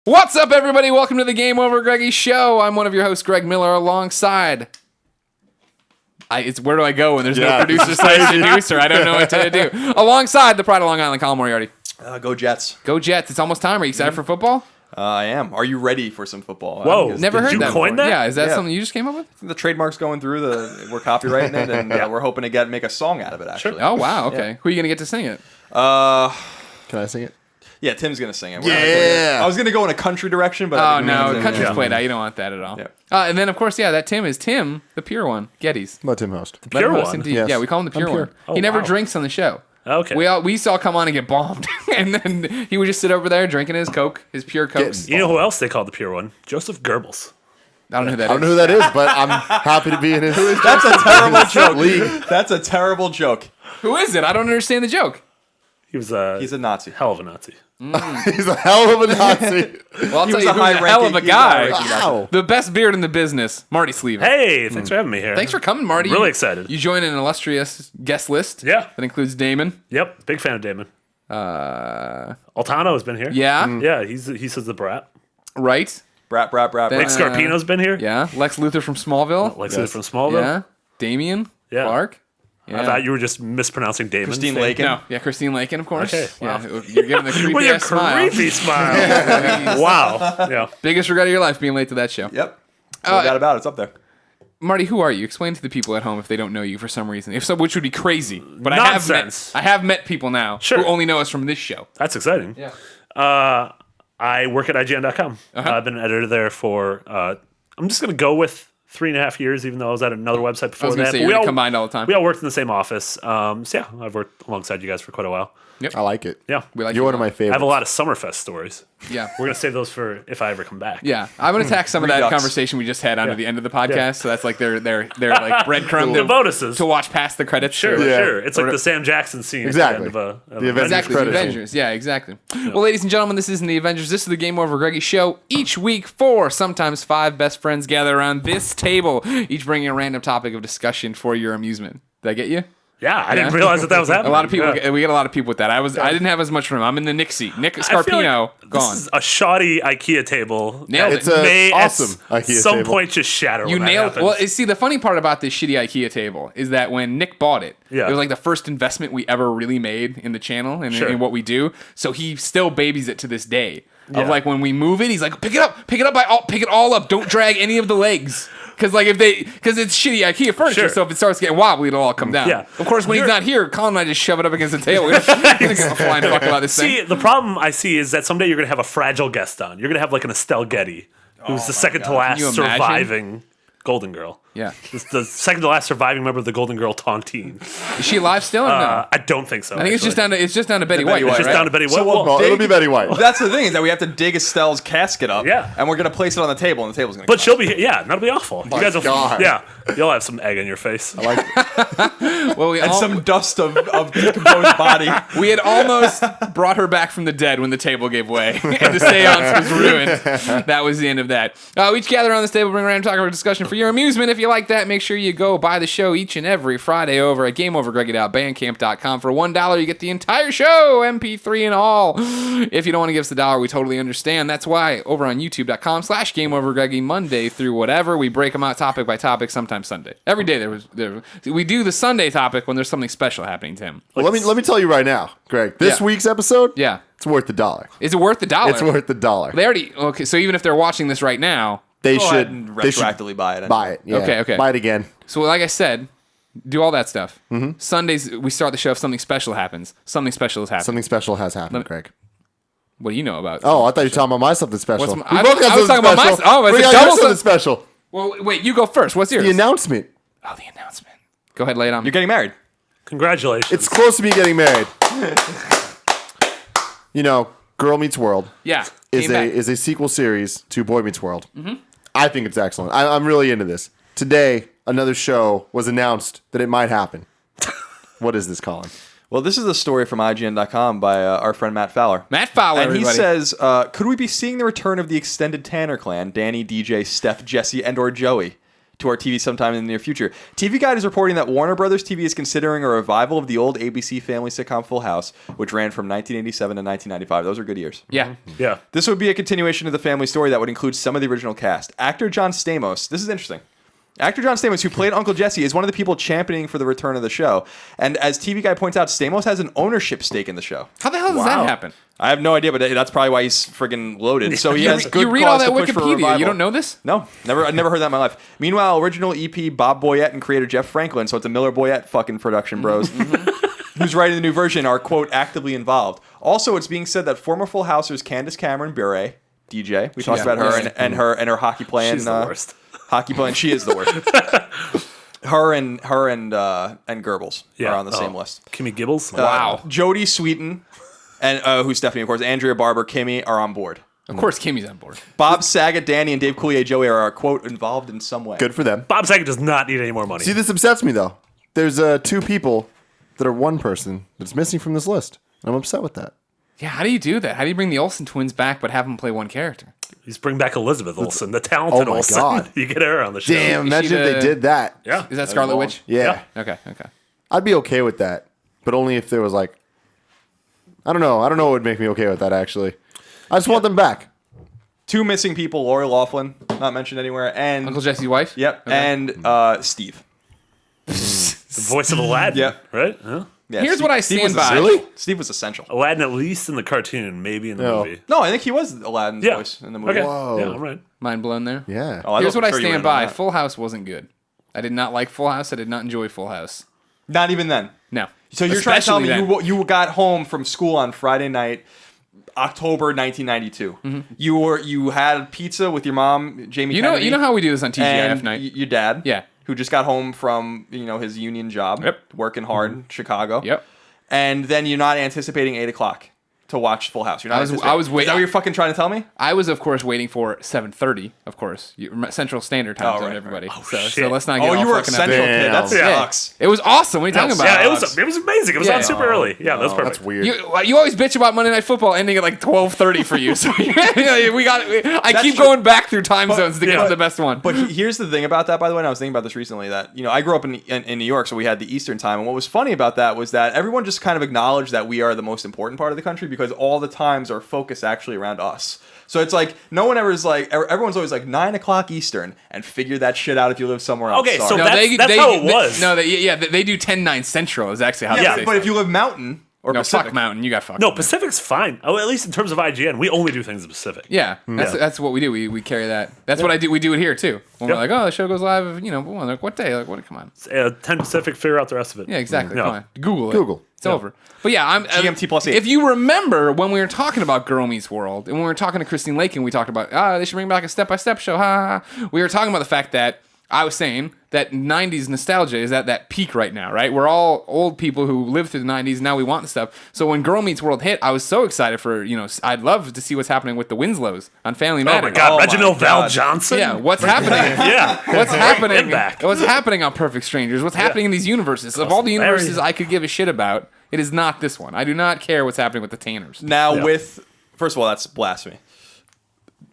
What's up, everybody? Welcome to the GameOverGreggy show. I'm one of your hosts, Greg Miller, alongside... where do I go when there's no producer/producer? I don't know what to do. Alongside the pride of Long Island, Colin Moriarty. Go Jets. Go Jets. It's almost time. Are you excited for football? I am. Are you ready for some football? Whoa. Never heard Did that you coin before. that? Yeah, is that something you just came up with? The trademark's going through. We're copywriting it, and we're hoping to make a song out of it, actually. Oh, wow. Okay. Yeah. Who are you going to get to sing it? Can I sing it? Yeah, Tim's going to sing it. Yeah. I was going to go in a country direction, but... Oh, no. Country's played out. You don't want that at all. Yeah. And then, of course, that Tim is Tim, the pure one. Gettys. Let Tim host. Let him Pure host one? indeed. Yes. Yeah, we call him the pure I'm pure. one. Oh, he never wow. drinks on the show. Okay. We saw come on and get bombed. And then he would just sit over there drinking his Coke, his pure Cokes. You know who else they called the pure one? Joseph Goebbels. I don't know who that is. I don't know who that is, but I'm happy to be in his. That's a terrible joke. League. That's a terrible joke. Who is it? I don't understand the joke. He's a Nazi. hell of a Nazi. He's a hell of a Nazi. Well, I'll He tell was you a who's a hell of a guy. Wow. The best beard in the business, Marty Sliva. Hey, thanks for having me here. Thanks for coming, Marty. Really excited. You join an illustrious guest list. Yeah. That includes Damon. Yep, big fan of Damon. Altano has been here. Yeah. Yeah, he says the brat. Right. Brat. Then- Nick Scarpino's been here. Yeah. Lex Luthor from Smallville. Lexus from Smallville. Yeah. Damien. Yeah. Clark. Yeah. I thought you were just mispronouncing Damon. Christine Saying- Lakin. No. Yeah, Christine Lakin, of course. Okay, wow. Yeah. You're giving the creepy With your ass smile. creepy smile. Wow. Yeah. Biggest regret of your life being late to that show. Yep. No doubt about it. It's up there. Marty, who are you? Explain to the people at home if they don't know you for some reason. If so, which would be crazy. But Nonsense. I have met people now Sure. who only know us from this show. That's exciting. Yeah. I work at IGN.com. I've been an editor there for, I'm just going to go with 3.5 years, even though I was at another website before I was going to that. say But you're combined all the time. We all worked in the same office. So yeah, I've worked alongside you guys for quite a while. I like it. Yeah. We like You're you one of my lot. I favorites. have a lot of Summerfest stories. Yeah. We're going to save those for if I ever come back. Yeah, I'm gonna tack some of that Redux. conversation we just had onto Yeah. the end of the podcast, Yeah. so that's like their like breadcrumb The bonuses. to watch past the credits. Sure, Yeah. sure. It's like the Sam Jackson scene. Exactly. At the end of The Avengers. Avengers Exactly, the credit scene. Avengers. Yeah, exactly. Well, ladies and gentlemen, this isn't the Avengers. This is the Game Over Greggy show. Each week, 4, sometimes 5 best friends gather around this table, each bringing a random topic of discussion for your amusement. Did I get you? Yeah, I didn't realize that was happening. A lot of people. Yeah. We get a lot of people with that. I didn't have as much room. I'm in the Nick seat. Nick I feel Scarpino like gone. This is a shoddy IKEA table. Nailed that it. It's a may awesome at IKEA some table. point just shatter. You when that nailed. happens. Well, see, the funny part about this shitty IKEA table is that when Nick bought it, Yeah. it was like the first investment we ever really made in the channel and Sure. in what we do. So he still babies it to this day. Yeah. Of like when we move it, he's like, pick it up pick it all up. Don't drag any of the legs. Because it's shitty IKEA furniture, Sure. so if it starts getting wobbly, it'll all come down. Yeah. Of course, when he's not here, Colin and I just shove it up against the table. We don't give a flying fuck about this See, thing. the problem I see is that someday you're going to have a fragile guest on. You're going to have like an Estelle Getty, who's the second to last Can you imagine? surviving Golden Girl. Yeah. The second to last surviving member of the Golden Girl Tontine. Is she alive still or no? I don't think so. I think it's just down to Betty White. It's just right? down to Betty White. So Well, it'll be Betty White. That's the thing, is that we have to dig Estelle's casket up. Yeah. And we're going to place it on the table, and the table's going to but she'll be, yeah, that'll be awful. You guys will, God. yeah, you'll have some egg on your face. I like it. Well, And some dust of decomposed body. We had almost brought her back from the dead when the table gave way and the seance was ruined. That was the end of that. We each gather around this table, bring a random topic of discussion for your amusement. If you like that, make sure you go buy the show each and every Friday over at GameOverGreggy.bandcamp.com. For $1, you get the entire show, MP3 and all. If you don't want to give us the dollar, we totally understand. That's why over on YouTube.com/GameOverGreggy, Monday through whatever, we break them out topic by topic, sometimes Sunday. Every day we do the Sunday topic when there's something special happening, Tim. Well, let me tell you right now, Greg. This Yeah. week's episode, Yeah. it's worth the $1. Is it worth the dollar? It's worth the $1. They already okay. So even if they're watching this right now, They Go ahead should and they should retroactively buy it. buy it. Yeah. Okay. Buy it again. so like I said, do all that stuff. Mm-hmm. Sundays we start the show if something special happens. Something special has happened. Something special has happened, Greg. What do you know about? Oh, I thought you were talking about my something special. What's my- I was talking about my- special. oh, it's Bring a out double your something some- special. Well, wait. You go first. What's yours? The announcement. Oh, the announcement. Go ahead, lay it on me. You're getting married. Congratulations. It's close to me getting married. You know, Girl Meets World Yeah. is came back. a sequel series to Boy Meets World. Mm-hmm. I think it's excellent. I'm really into this. Today, another show was announced that it might happen. What is this, Colin? Well, this is a story from IGN.com by our friend Matt Fowler. Matt Fowler, And he everybody. says, could we be seeing the return of the extended Tanner clan, Danny, DJ, Steph, Jesse, and or Joey? to our TV sometime in the near future. TV Guide is reporting that Warner Brothers TV is considering a revival of the old ABC family sitcom Full House, which ran from 1987 to 1995. Those are good years. Yeah. Yeah. This would be a continuation of the family story that would include some of the original cast. Actor John Stamos, this is interesting. Actor John Stamos, who played Uncle Jesse, is one of the people championing for the return of the show. And as TV Guide points out, Stamos has an ownership stake in the show. How the hell does that happen? I have no idea, but that's probably why he's friggin' loaded. So he has good You read all cause that to push for Wikipedia. revival. You don't know this? No, I never heard that in my life. Meanwhile, original EP Bob Boyette and creator Jeff Franklin, so it's a Miller Boyette fucking production, bros, who's writing the new version, are, quote, actively involved. Also, it's being said that former Full Housers Candace Cameron Bure, DJ, we talked about her and her hockey playing. She's the worst. Hockey playing, she is the worst. Her and Goebbels are on the same list. Kimmy Gibbles. Wow. Jodie Sweetin, and who's Stephanie, of course, Andrea Barber, Kimmy are on board. Of course, Kimmy's on board. Bob Saget, Danny, and Dave Coulier, Joey are, quote, involved in some way. Good for them. Bob Saget does not need any more money. See, this upsets me though. There's two people that are one person that's missing from this list. I'm upset with that. Yeah, how do you do that? How do you bring the Olsen twins back but have them play one character? He's bring back Elizabeth Olsen, the talented Oh my Olsen. God. You get her on the show. Damn, Is imagine she if they the- did that. Yeah. Is that Scarlet Witch? Yeah. Okay. I'd be okay with that, but only if there was like, I don't know what would make me okay with that actually. I just want them back. Two missing people, Lori Loughlin, not mentioned anywhere, and Uncle Jesse's wife? Yep, and Steve. The voice of Aladdin. Yeah. Right? Huh? Yeah, Here's what I Steve stand was by. essential. Steve was essential. Aladdin, at least in the cartoon, maybe in the No. movie. No, I think he was Aladdin's Yeah. voice in the movie. Okay. Whoa. Yeah, I'm right. Mind blown there? Yeah. Oh, I Here's thought what I for sure you stand would've known by. that. Full House wasn't good. I did not like Full House. I did not enjoy Full House. Not even then. No. So you're trying to tell me Especially then. you got home from school on Friday night, October 1992. You had pizza with your mom, Jamie. You know Kennedy, how we do this on TGIF and night? your dad. Yeah. Who just got home from his union job. Yep. Working hard in Chicago. Yep. And then you're not anticipating 8:00 to watch Full House. You're not. I was anticipating- wait- Is that what you're fucking trying to tell me? I was, of course, waiting for 7:30, of course. Central Standard Time Oh, zone, right, everybody. right. So shit. let's not get Oh, all you were a fucking up central there. kid. That Damn. sucks. It was awesome. What are you talking about? Yeah, it was amazing. It was Yeah. on super early. Yeah, that was perfect. That's weird. You always bitch about Monday Night Football ending at like 12:30 for you. So I keep true. going back through time zones to get yeah. to the best one. But here's the thing about that, by the way, and I was thinking about this recently, that, I grew up in New York, so we had the Eastern time, and what was funny about that was that everyone just kind of acknowledged that we are the most important part of the country because all the times are focused actually around us. So it's like, no one ever is like, everyone's always like 9:00 Eastern, and figure that shit out if you live somewhere else. Okay, Sorry. so that's how it was. They do 10-9 Central is actually how yeah, they say but if stuff. you live Mountain or No, Pacific, fuck Mountain. You got fucked. No, Pacific's fine. Oh, at least in terms of IGN, we only do things in Pacific. Yeah, that's what we do. We carry that. That's what I do. We do it here too. When we're like, oh, the show goes live. Like what day? Like what? Come on. 10 Pacific, figure out the rest of it. Yeah, exactly. Yeah. Come on. Google it. Google. It's over. But yeah, I'm GMT plus 8. If you remember when we were talking about Girl Meets World, and when we were talking to Christine Lake, and we talked about they should bring back a step-by-step show. Ha, ha, ha. We were talking about the fact that I was saying that 90s nostalgia is at that peak right now, right? We're all old people who lived through the 90s, and now we want the stuff. So when Girl Meets World hit, I was so excited for, I'd love to see what's happening with the Winslows on Family Oh Matters. my God, Oh my Reginald Val God. Johnson? Yeah, what's happening? Yeah. What's happening? him back. What's happening on Perfect Strangers? What's happening in these universes? Of all the universes I could give a shit about, it is not this one. I do not care what's happening with the Tanners. now Yeah. first of all, that's blasphemy.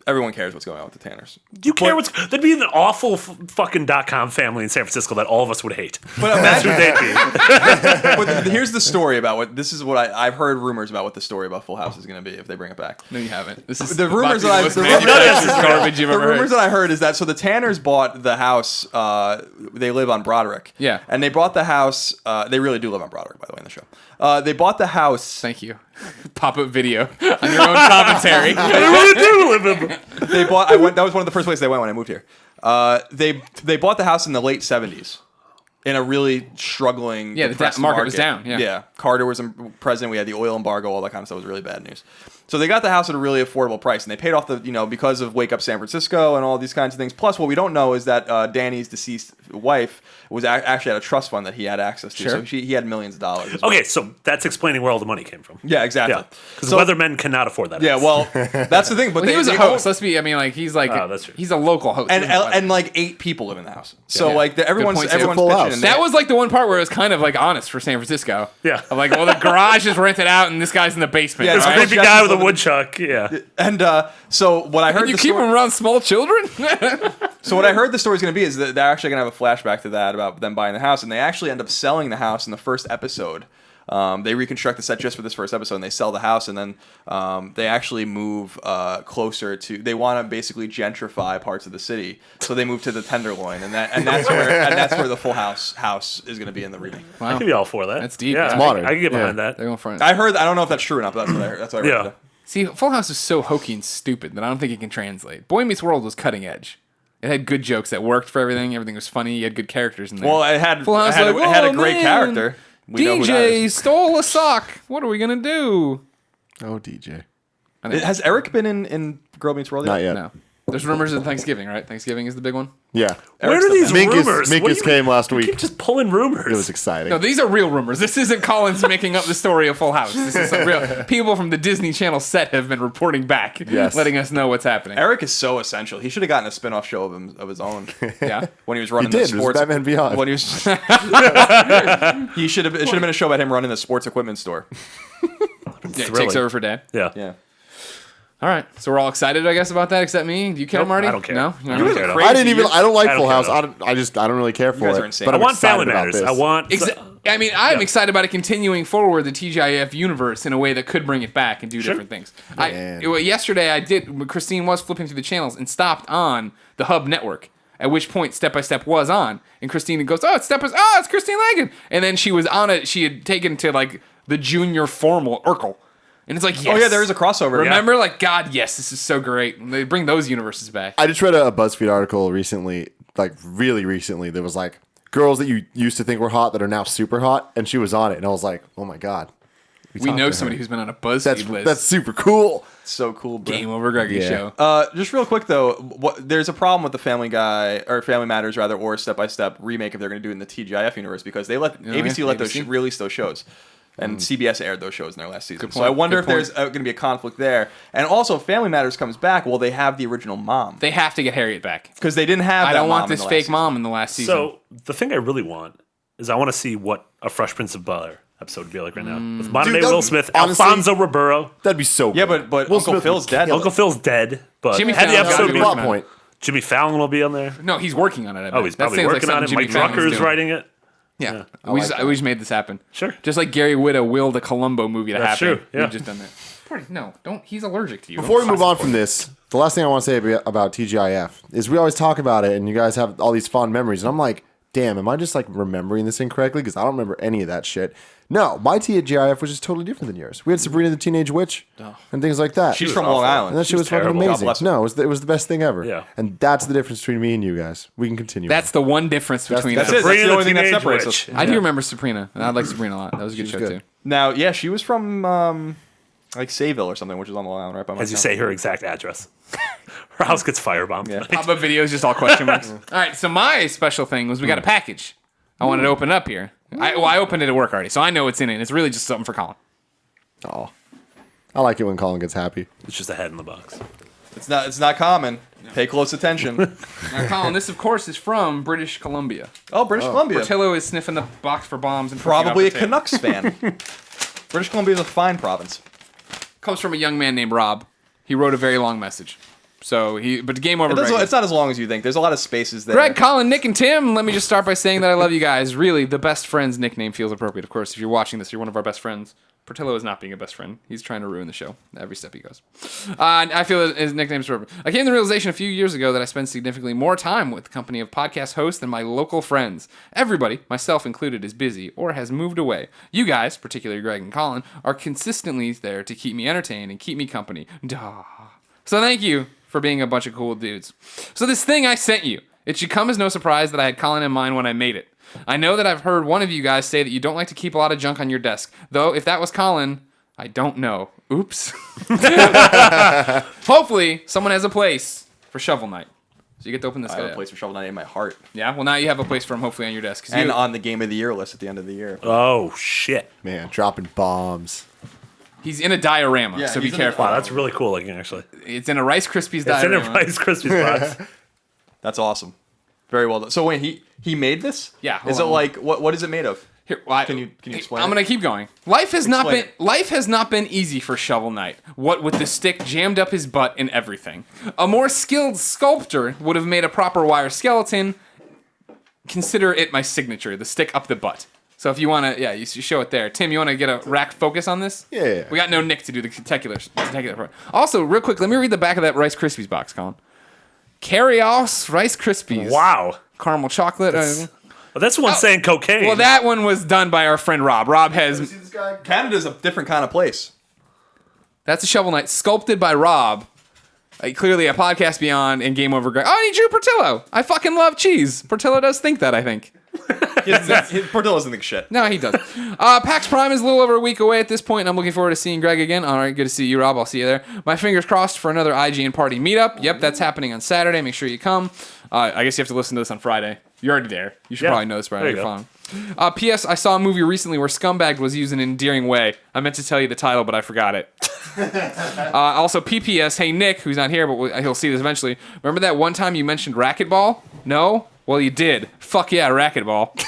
Everyone cares what's going on with the Tanners. Do you care what's... There'd be an awful fucking .com family in San Francisco that all of us would hate. But That's who imagine, they'd be. but here's the story about I've heard rumors about what the story about Full House is going to be if they bring it back. No, you haven't. This is The rumors that I've garbage you've the ever rumors heard. that I heard is that the Tanners bought the house. They live on Broderick. Yeah. and they bought the house. They really do live on Broderick, by the way, in the show. They bought the house. Thank you. Pop-up video on your own commentary. I really do live in... They bought. That was one of the first places they went when I moved here. They bought the house in the late 70s. In a really struggling, Yeah, the depressed market was down, yeah. Carter was president. We had the oil embargo, all that kind of stuff. It was really bad news. So they got the house at a really affordable price, and they paid off because of Wake Up San Francisco and all these kinds of things. Plus, what we don't know is that Danny's deceased wife was actually at a trust fund that he had access to. Sure. So he had millions of dollars. as well. Okay, so that's explaining where all the money came from. Yeah, exactly. Yeah, because So- weathermen cannot afford that. Yeah, house. well, that's the thing. But Well, he was a they host. own- Let's be. I mean, like he's like Oh, that's true. he's a local host. and like 8 people live in the house. So Yeah. like everyone's point, too. everyone's Full pitching house. in. that was like the one part where it was kind of like honest for San Francisco. Yeah. Of like, well, the garage is rented out, and this guy's in the basement. Yeah, This right? creepy guy with the woodchuck. Yeah. And so what I heard, You keep them around small children? so what I heard the story's going to be is that they're actually going to have a flashback to that about them buying the house, and they actually end up selling the house in the first episode. They reconstruct the set just for this first episode, and they sell the house, and then they actually move closer to. They want to basically gentrify parts of the city, so they move to the Tenderloin, and that's where the Full House is going to be in the remake. I could be all for that. That's deep. Yeah, It's modern. I can get behind that. They're going for it. I don't know if that's true or not, but that's what I heard. That's what I read. Yeah. See, Full House is so hokey and stupid that I don't think it can translate. Boy Meets World was cutting edge. It had good jokes that worked for everything. Everything was funny. You had good characters in there. Well, it had Full House it had, like, it had a "Oh, great man, character. We know who that DJ is. stole a sock. What are we gonna do? Oh, DJ. Has Eric been in Girl Meets World yet? Not yet. No. There's rumors of Thanksgiving, right? Thanksgiving is the big one. Yeah. Where do these Minkus- rumors? Minkus What do you- came last you week. keep just pulling rumors. It was exciting. No, these are real rumors. This isn't Colin's making up the story of Full House. This is some real people from the Disney Channel set have been reporting back, Yes. letting us know what's happening. Eric is so essential. He should have gotten a spin-off show of his own. Yeah. When he was running He did. the It was sports. Batman Beyond. When he was, it should have been a show about him running the sports equipment store. Yeah, it thrilling. takes over for Dad. Yeah. Yeah. All right, so we're all excited, I guess, about that, except me. Do you care, Nope, Marty? I don't care. No, I don't care at all. crazy. I didn't even. I don't like I don't Full care House. at all. I don't really care for guys it. are insane. But I I'm want excited Family about Matters. this. I want. I mean, I'm excited about it continuing forward the TGIF universe in a way that could bring it back and do different things. Man. Yesterday, Christine was flipping through the channels and stopped on the Hub Network. At which point, Step by Step was on, and Christine goes, "Oh, it's Christine Lagan," and then she was on it. She had taken to like the junior formal Urkel, and it's like, yes. Oh yeah, there is a crossover. Remember, like, God, yes, this is so great. And they bring those universes back. I just read a BuzzFeed article recently, like really recently. That was like girls that you used to think were hot that are now super hot, and she was on it, and I was like, oh my god. We know somebody who's been on a BuzzFeed list. That's super cool. So cool, bro. GameOverGreggy Yeah. show. Just real quick though, there's a problem with the Family Guy or Family Matters rather, or Step by Step remake if they're going to do it in the TGIF universe because they let ABC let those ABC. release those shows, and CBS aired those shows in their last season. Good So I point, wonder good if there's going to be a conflict there. And also, if Family Matters comes back, will they have the original mom? They have to get Harriet back. Because they didn't have. I that don't want mom in this the last fake season. mom in the last season. So the thing I really want is I want to see what a Fresh Prince of Bel-Air episode would be like right now with modern Dude, day that- Will Smith, honestly- Alfonso Ribeiro. That'd be so. Yeah, good. but Will Uncle Smith Phil's would kill dead. it. Uncle Phil's dead, but Jimmy had the Fallon's episode gotta be be plot working on point. Jimmy Fallon will be on there. No, he's working on it. I bet. Oh, he's That probably sounds like working on it. something Mike Jimmy Fallon was Drucker's doing. writing it. Yeah, I we like just that. we just made this happen. Sure. Just like Gary Whitta willed a Columbo movie to That's happen. true, yeah. We've just done that. Marty, no, don't. He's allergic to you. Before we Don't move on from this, the last thing I want to say about TGIF is we always talk about it, and you guys have all these fond memories, and I'm like, damn, am I just like remembering this incorrectly? Because I don't remember any of that shit. No, my TGIF was just totally different than yours. We had Sabrina the Teenage Witch and things like that. She's was from awful. Long and Island. that shit was fucking terrible. God amazing. bless her. No, it was the best thing ever. Yeah. And that's the difference between me and you guys. We can continue. That's the one difference between that's us. it. That's Sabrina the only thing that Teenage separates Witch. us. I do remember Sabrina, and I like Sabrina a lot. That was a good show good. too. Now, yeah, she was from like Sayville or something, which is on Long Island, right by my As you town. say, her exact address. Her house gets firebombed. Yeah. Pop-up videos, just all question marks. All right, so my special thing was we got a package. I wanted to open it up here. I opened it at work already, so I know what's in it. It's really just something for Colin. Oh, I like it when Colin gets happy. It's just a head in the box. It's not common. Pay close attention. Now, Colin, this of course is from British Columbia. Oh, British Columbia. Portillo is sniffing the box for bombs and pushing it Probably a off the table. Canucks fan. British Columbia is a fine province. Comes from a young man named Rob. He wrote a very long message. But Game Over. It's not as long as you think. There's a lot of spaces there. Greg, Colin, Nick, and Tim, let me just start by saying that I love you guys. Really, the best friends nickname feels appropriate. Of course, if you're watching this, you're one of our best friends. Portillo is not being a best friend. He's trying to ruin the show every step he goes. I feel that his nickname is appropriate. I came to the realization a few years ago that I spend significantly more time with the company of podcast hosts than my local friends. Everybody, myself included, is busy or has moved away. You guys, particularly Greg and Colin, are consistently there to keep me entertained and keep me company. Duh. So thank you for being a bunch of cool dudes. So this thing I sent you, it should come as no surprise that I had Colin in mind when I made it. I know that I've heard one of you guys say that you don't like to keep a lot of junk on your desk. Though, if that was Colin, I don't know. Oops. Hopefully, someone has a place for Shovel Knight. So you get to open this I guy have a up. place for Shovel Knight in my heart. Yeah, well, now you have a place for him hopefully on your desk. 'Cause And you- on the Game of the Year list at the end of the year. Oh, shit. Man, dropping bombs. he's in a diorama, Yeah, so be he's in a- careful. Wow, that's really cool looking, actually. It's in a Rice Krispies It's in diorama. a Rice Krispies box. That's awesome. Very well done. So wait, he made this? Yeah, Is hold it on. like what is it made of? Here, Can you explain? I'm gonna keep going. Life has not been easy for Shovel Knight. What with the stick jammed up his butt and everything. A more skilled sculptor would have made a proper wire skeleton. Consider it my signature, the stick up the butt. So if you want to, you show it there. Tim, you want to get a rack focus on this? Yeah. We got no Nick to do the particular part. Also, real quick, let me read the back of that Rice Krispies box, Colin. Carry-offs Rice Krispies. Wow. Caramel chocolate. Well, that's one saying cocaine. Well, that one was done by our friend Rob. Rob has... See this guy? Canada's a different kind of place. That's a Shovel Knight sculpted by Rob. Clearly a podcast beyond and Game Over Greg. Oh, and he drew Portillo. I fucking love cheese. Portillo does think that, I think. Portillo doesn't think shit. No, he does. PAX Prime is a little over a week away at this point, and I'm looking forward to seeing Greg again. All right, good to see you, Rob. I'll see you there. My fingers crossed for another IGN Party meetup. Yep, that's happening on Saturday. Make sure you come. I guess you have to listen to this on Friday. You're already there. You should probably know this by now. You're fine. P.S. I saw a movie recently where Scumbag was used in an endearing way. I meant to tell you the title, but I forgot it. Also, PPS, hey, Nick, who's not here, but he'll see this eventually. Remember that one time you mentioned racquetball? No? Well, you did. Fuck yeah, racquetball.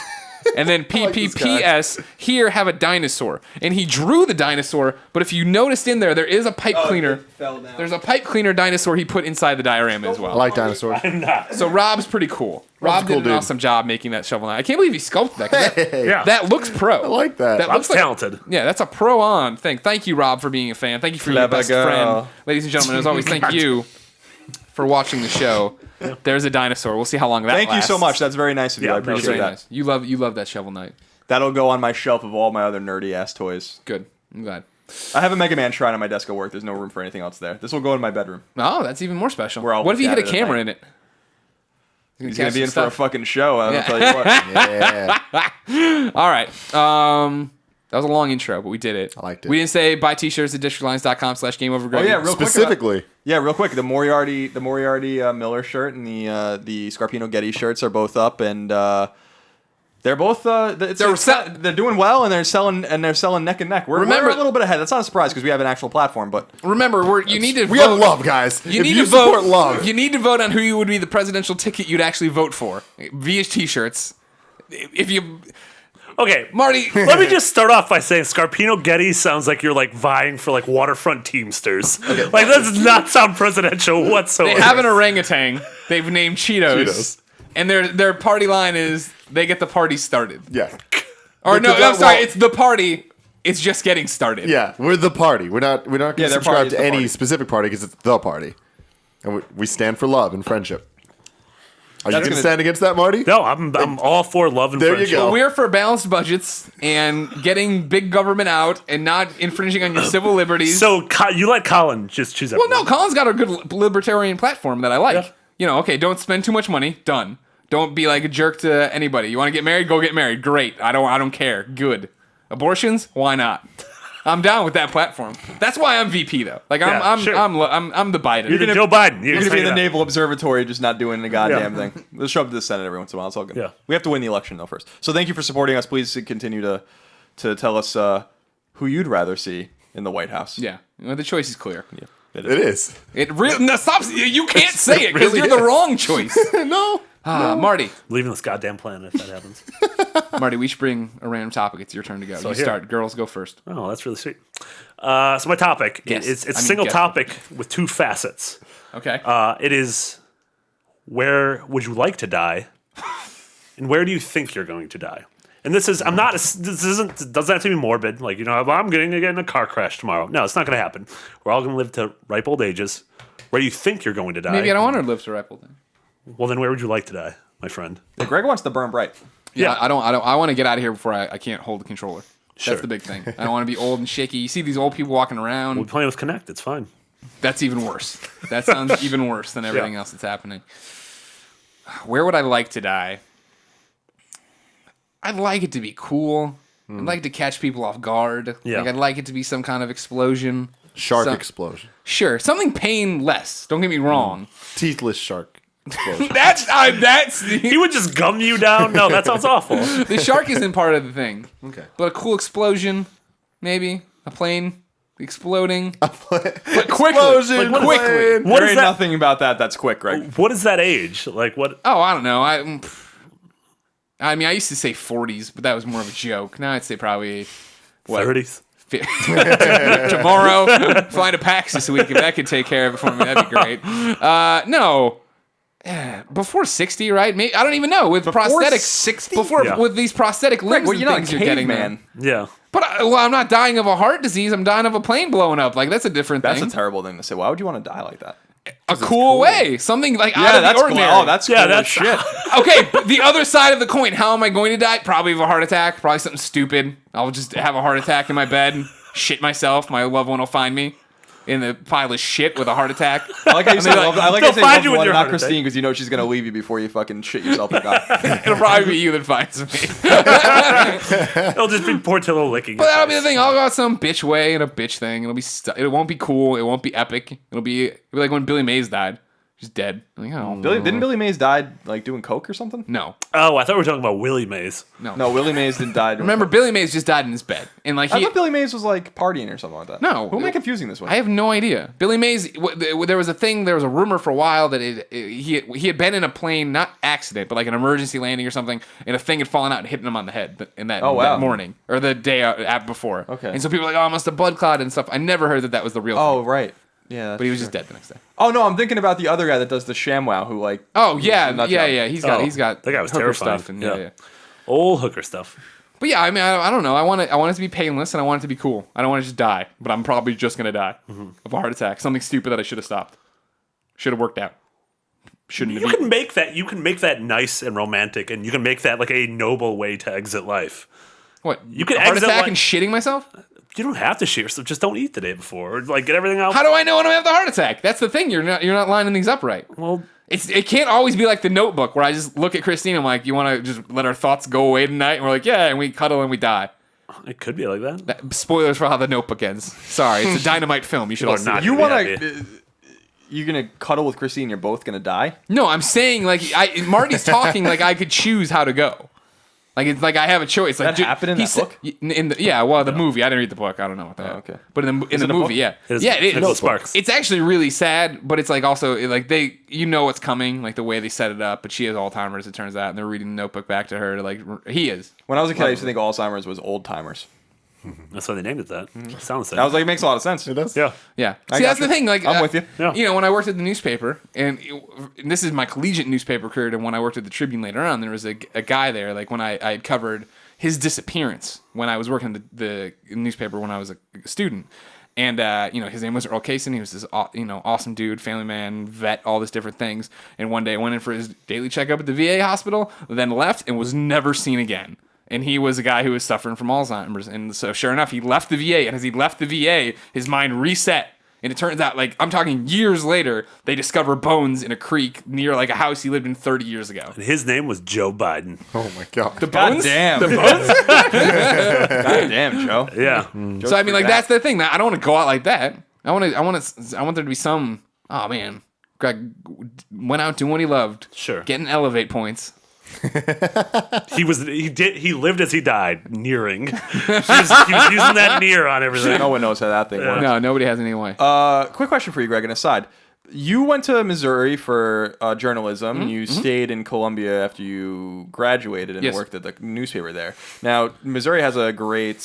And then PPPS, here have a dinosaur. And he drew the dinosaur, but if you noticed in there is a pipe cleaner. Fell down. There's a pipe cleaner dinosaur he put inside the diorama as well. I like dinosaurs. I'm not. So Rob's pretty cool. Rob did an awesome job making that Shovel Knight. I can't believe he sculpted that. Hey, Yeah. That looks pro. I like that. Rob's looks talented. Yeah, that's a pro-on thing. Thank you, Rob, for being a fan. Thank you for your best friend. Ladies and gentlemen, as always, thank you for watching the show. There's a dinosaur. We'll see how long that lasts. Thank you so much. That's very nice of you. Yeah, I no, appreciate Very that. nice. You love that Shovel Knight. That'll go on my shelf of all my other nerdy ass toys. Good. I'm glad. I have a Mega Man shrine on my desk at work. There's no room for anything else there. This will go in my bedroom. Oh, that's even more special. We're all What if you hit a gathered at camera night. in it? He's gonna be in for a fucking show. I'll tell you what. Yeah. All right. That was a long intro, but we did it. I liked it. We didn't say buy t-shirts at districtlines.com/GameOverGreggy. Oh yeah, real Specifically. quick. Real quick. The Moriarty Miller shirt and the Scarpino Gettys shirts are both up, and they're both they're doing well, and they're selling neck and neck. We're a little bit ahead. That's not a surprise because we have an actual platform, but Remember, you need to We vote. have love, guys. You If need you to vote. support love. You need to vote on who you would be the presidential ticket you'd actually vote for via t-shirts. If you, Okay, Marty, let me just start off by saying Scarpino Getty sounds like you're like vying for like waterfront teamsters. Like that does not sound presidential whatsoever. they have an orangutan. They've named Cheetos. And their party line is they get the party started. Yeah. Or no, Because I'm sorry, well- it's the party. It's just getting started. Yeah, we're the party. We're not going to their subscribe party is to the any party. specific party because it's the party. And we stand for love and friendship. Are you going to gonna- stand against that, Marty? No, I'm all for love and There you friendship. go. We're for balanced budgets and getting big government out and not infringing on your civil liberties. So you let Colin just choose Well, no, everyone. Colin's got a good libertarian platform that I like. Yeah. You know, okay, don't spend too much money. Done. Don't be like a jerk to anybody. You want to get married? Go get married. Great. I don't care. Good. Abortions? Why not? I'm down with that platform. That's why I'm VP though. Like I'm sure. I'm the Biden. You're the Joe Biden. you're gonna be in the Naval Observatory, just not doing a goddamn Yeah. thing. Let's show up to the Senate every once in a while. It's all good. Yeah. We have to win the election though first. So thank you for supporting us. Please continue to tell us who you'd rather see in the White House. Yeah. Well, the choice is clear. Yeah. It is. It really no stop. You can't say it because really you're the is. wrong choice. No. Marty. Leaving this goddamn planet if that happens. Marty, we should bring a random topic. It's your turn to go. You here. start. Girls, go first. Oh, that's really sweet. So my topic Yes. it's I a mean, single guess. topic with two facets. Okay. It is where would you like to die, and where do you think you're going to die? And this is doesn't have to be morbid. Like I'm going to get in a car crash tomorrow. No, it's not going to happen. We're all going to live to ripe old ages. Where do you think you're going to die? Maybe I don't want to live to ripe old age. Well, then where would you like to die, my friend? Yeah, Greg wants to burn bright. Yeah, I want to get out of here before I can't hold the controller. Sure. That's the big thing. I don't want to be old and shaky. You see these old people walking around. We're playing with Connect. It's fine. That's even worse. That sounds even worse than everything else that's happening. Where would I like to die? I'd like it to be cool. I'd like to catch people off guard. Yeah. Like I'd like it to be some kind of explosion. Shark explosion. Sure, something painless. Don't get me wrong. Teethless shark explosion. That's He would just gum you down. No, that sounds awful. the shark isn't part of the thing. Okay. But a cool explosion, maybe a plane exploding, but quickly. Explosion, Like, quickly. plane. What There is ain't that? nothing about that that's quick, Greg. What is that age? Like what? Oh, I don't know. I mean, I used to say 40s, but that was more of a joke. Now I'd say probably 30s. Tomorrow, flying to PAX this week. If that could take care of it for me, that'd be great. No. Before 60, right? Maybe, I don't even know. With prosthetics. 60? With these prosthetic limbs Well, and you're not a things you're getting, caveman. Yeah. But I'm not dying of a heart disease. I'm dying of a plane blowing up. Like, that's a different That's thing. a terrible thing to say. Why would you want to die like that? A cool way. Something like out Yeah, of that's the ordinary. cool. Oh, that's cool as that's- shit. Okay, but the other side of the coin. How am I going to die? Probably of a heart attack. Probably something stupid. I'll just have a heart attack in my bed, shit myself. My loved one will find me in the pile of shit with a heart attack. I like how you say love. I like how you say They'll find love you with one, your not heart attack. Christine, because you know she's gonna leave you before you fucking shit yourself and die. It'll probably be you that finds me. It'll just be Portillo licking. But that'll be the thing. I'll go out some bitch way and a bitch thing. It'll be. It won't be cool. It won't be epic. It'll be like when Billy Mays died. She's dead. Like, oh Didn't Billy Mays die like doing coke or something? no. Oh, I thought we were talking about Willie Mays. No, Willie Mays didn't die. Doing Remember, coke. Billy Mays just died in his bed, and like I thought Billy Mays was like partying or something like that. No. Who am I confusing this with? I have no idea. Billy Mays. There was a thing. There was a rumor for a while that he had been in a plane, not accident, but like an emergency landing or something, and a thing had fallen out and hit him on the head in that, Oh, wow. that morning or the day before. Okay. And so people were like, "Oh, I must have blood clotted and stuff." I never heard that was the real. Oh, thing. right. Yeah. But he was just dead the next day. Oh no, I'm thinking about the other guy that does the ShamWow, who like. Oh yeah, nut yeah, job. yeah. He's got that guy was hooker terrifying. stuff and Yeah. yeah. Old hooker stuff. But yeah, I mean, I don't know. I want it to be painless and I want it to be cool. I don't want to just die, but I'm probably just gonna die of a heart attack. Something stupid that I should have stopped. Should have worked out. Shouldn't You have. can make that. You can make that nice and romantic, and you can make that like a noble way to exit life. What? You can a heart exit attack like- and shitting myself? You don't have to shit yourself. Just don't eat the day before. Or, like, get everything out. How do I know when I have the heart attack? That's the thing. You're not lining these up right. Well, It can't always be like The Notebook where I just look at Christine and I'm like, you want to just let our thoughts go away tonight? And we're like, yeah, and we cuddle and we die. it could be like that. Spoilers for how The Notebook ends. Sorry, it's a dynamite film. You should all Or see not. it. You Be want happy. to? You're gonna cuddle with Christine. You're both gonna die. No, I'm saying like Marty's talking like I could choose how to go. Like it's like I have a choice. Like That happened in that book? The movie. I didn't read the book. I don't know what that. okay. But in the it a movie, book? yeah, It is- yeah, it is. Nicholas Sparks. It's actually really sad, but it's like also like what's coming, like the way they set it up. But she has Alzheimer's, it turns out, and they're reading the Notebook back to her. To like he is. When I was a kid, I used to think Alzheimer's was old timers. That's why they named it that. Sounds like. I was like, it makes a lot of sense. It does. yeah. Yeah. I See, that's got the you. thing. Like I'm with you. Yeah. You know, when I worked at the newspaper, and this is my collegiate newspaper career, and when I worked at the Tribune later on, there was a guy there. Like when I had covered his disappearance when I was working the newspaper when I was a student. And, his name was Earl Kaysen. He was this, awesome dude, family man, vet, all these different things. And one day I went in for his daily checkup at the VA hospital, then left and was never seen again. And he was a guy who was suffering from Alzheimer's. And so sure enough, he left the VA. And as he left the VA, his mind reset. And it turns out, like, I'm talking years later, they discover bones in a creek near, like, a house he lived in 30 years ago. And his name was Joe Biden. Oh my god. The God bones? damn. The bones? God damn, Joe. Yeah. So I mean, like that's the thing. I don't want to go out like that. I want there to be some. Oh man, Greg went out doing what he loved. Sure. Getting elevate points. He lived as he died, nearing. He was using that near on everything. No one knows how that thing works. No, nobody has any way. Quick question for you, Greg, and aside. You went to Missouri for journalism, and you stayed in Columbia after you graduated and Yes. worked at the newspaper there. Now, Missouri has a great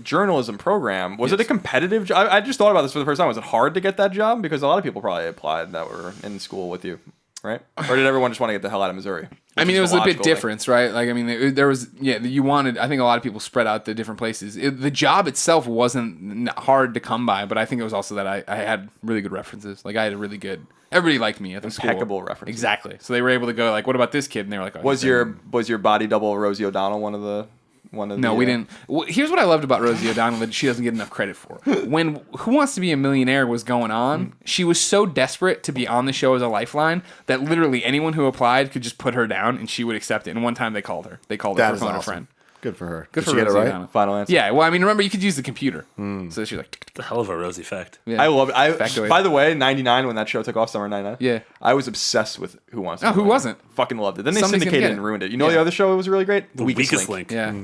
journalism program. Was it a competitive job? I just thought about this for the first time. Was it hard to get that job? Because a lot of people probably applied that were in school with you, right? Or did everyone just want to get the hell out of Missouri? I mean, Which it is was the a bit logical thing. different, right? Like, I mean, there was, you wanted, I think a lot of people spread out to different places. The job itself wasn't hard to come by, but I think it was also that I had really good references. Like, I had a really good, everybody liked me at the school. Impeccable references. Exactly. So they were able to go, like, what about this kid? And they were like, oh, Was he's your body double Rosie O'Donnell one of the? No, we didn't. Well, here's what I loved about Rosie O'Donnell that she doesn't get enough credit for. When Who Wants to Be a Millionaire was going on, she was so desperate to be on the show as a lifeline that literally anyone who applied could just put her down and she would accept it. And one time they called her. They called her That for is phone a awesome. friend. Good for her. Good Did for she get it Rosie right? O'Donnell. Final answer. Yeah, well, I mean, remember, you could use the computer. So she's like, The hell of a rosy fact. yeah. I love it. Factoid. By the way, 99 when that show took off, summer 99. Yeah. I was obsessed with Who Wants to Oh, Be a who Millionaire. wasn't? Fucking loved it. Then they Somebody's gonna syndicated get it and it. ruined it. You know Yeah. the other show that was really great? The weakest link. Yeah.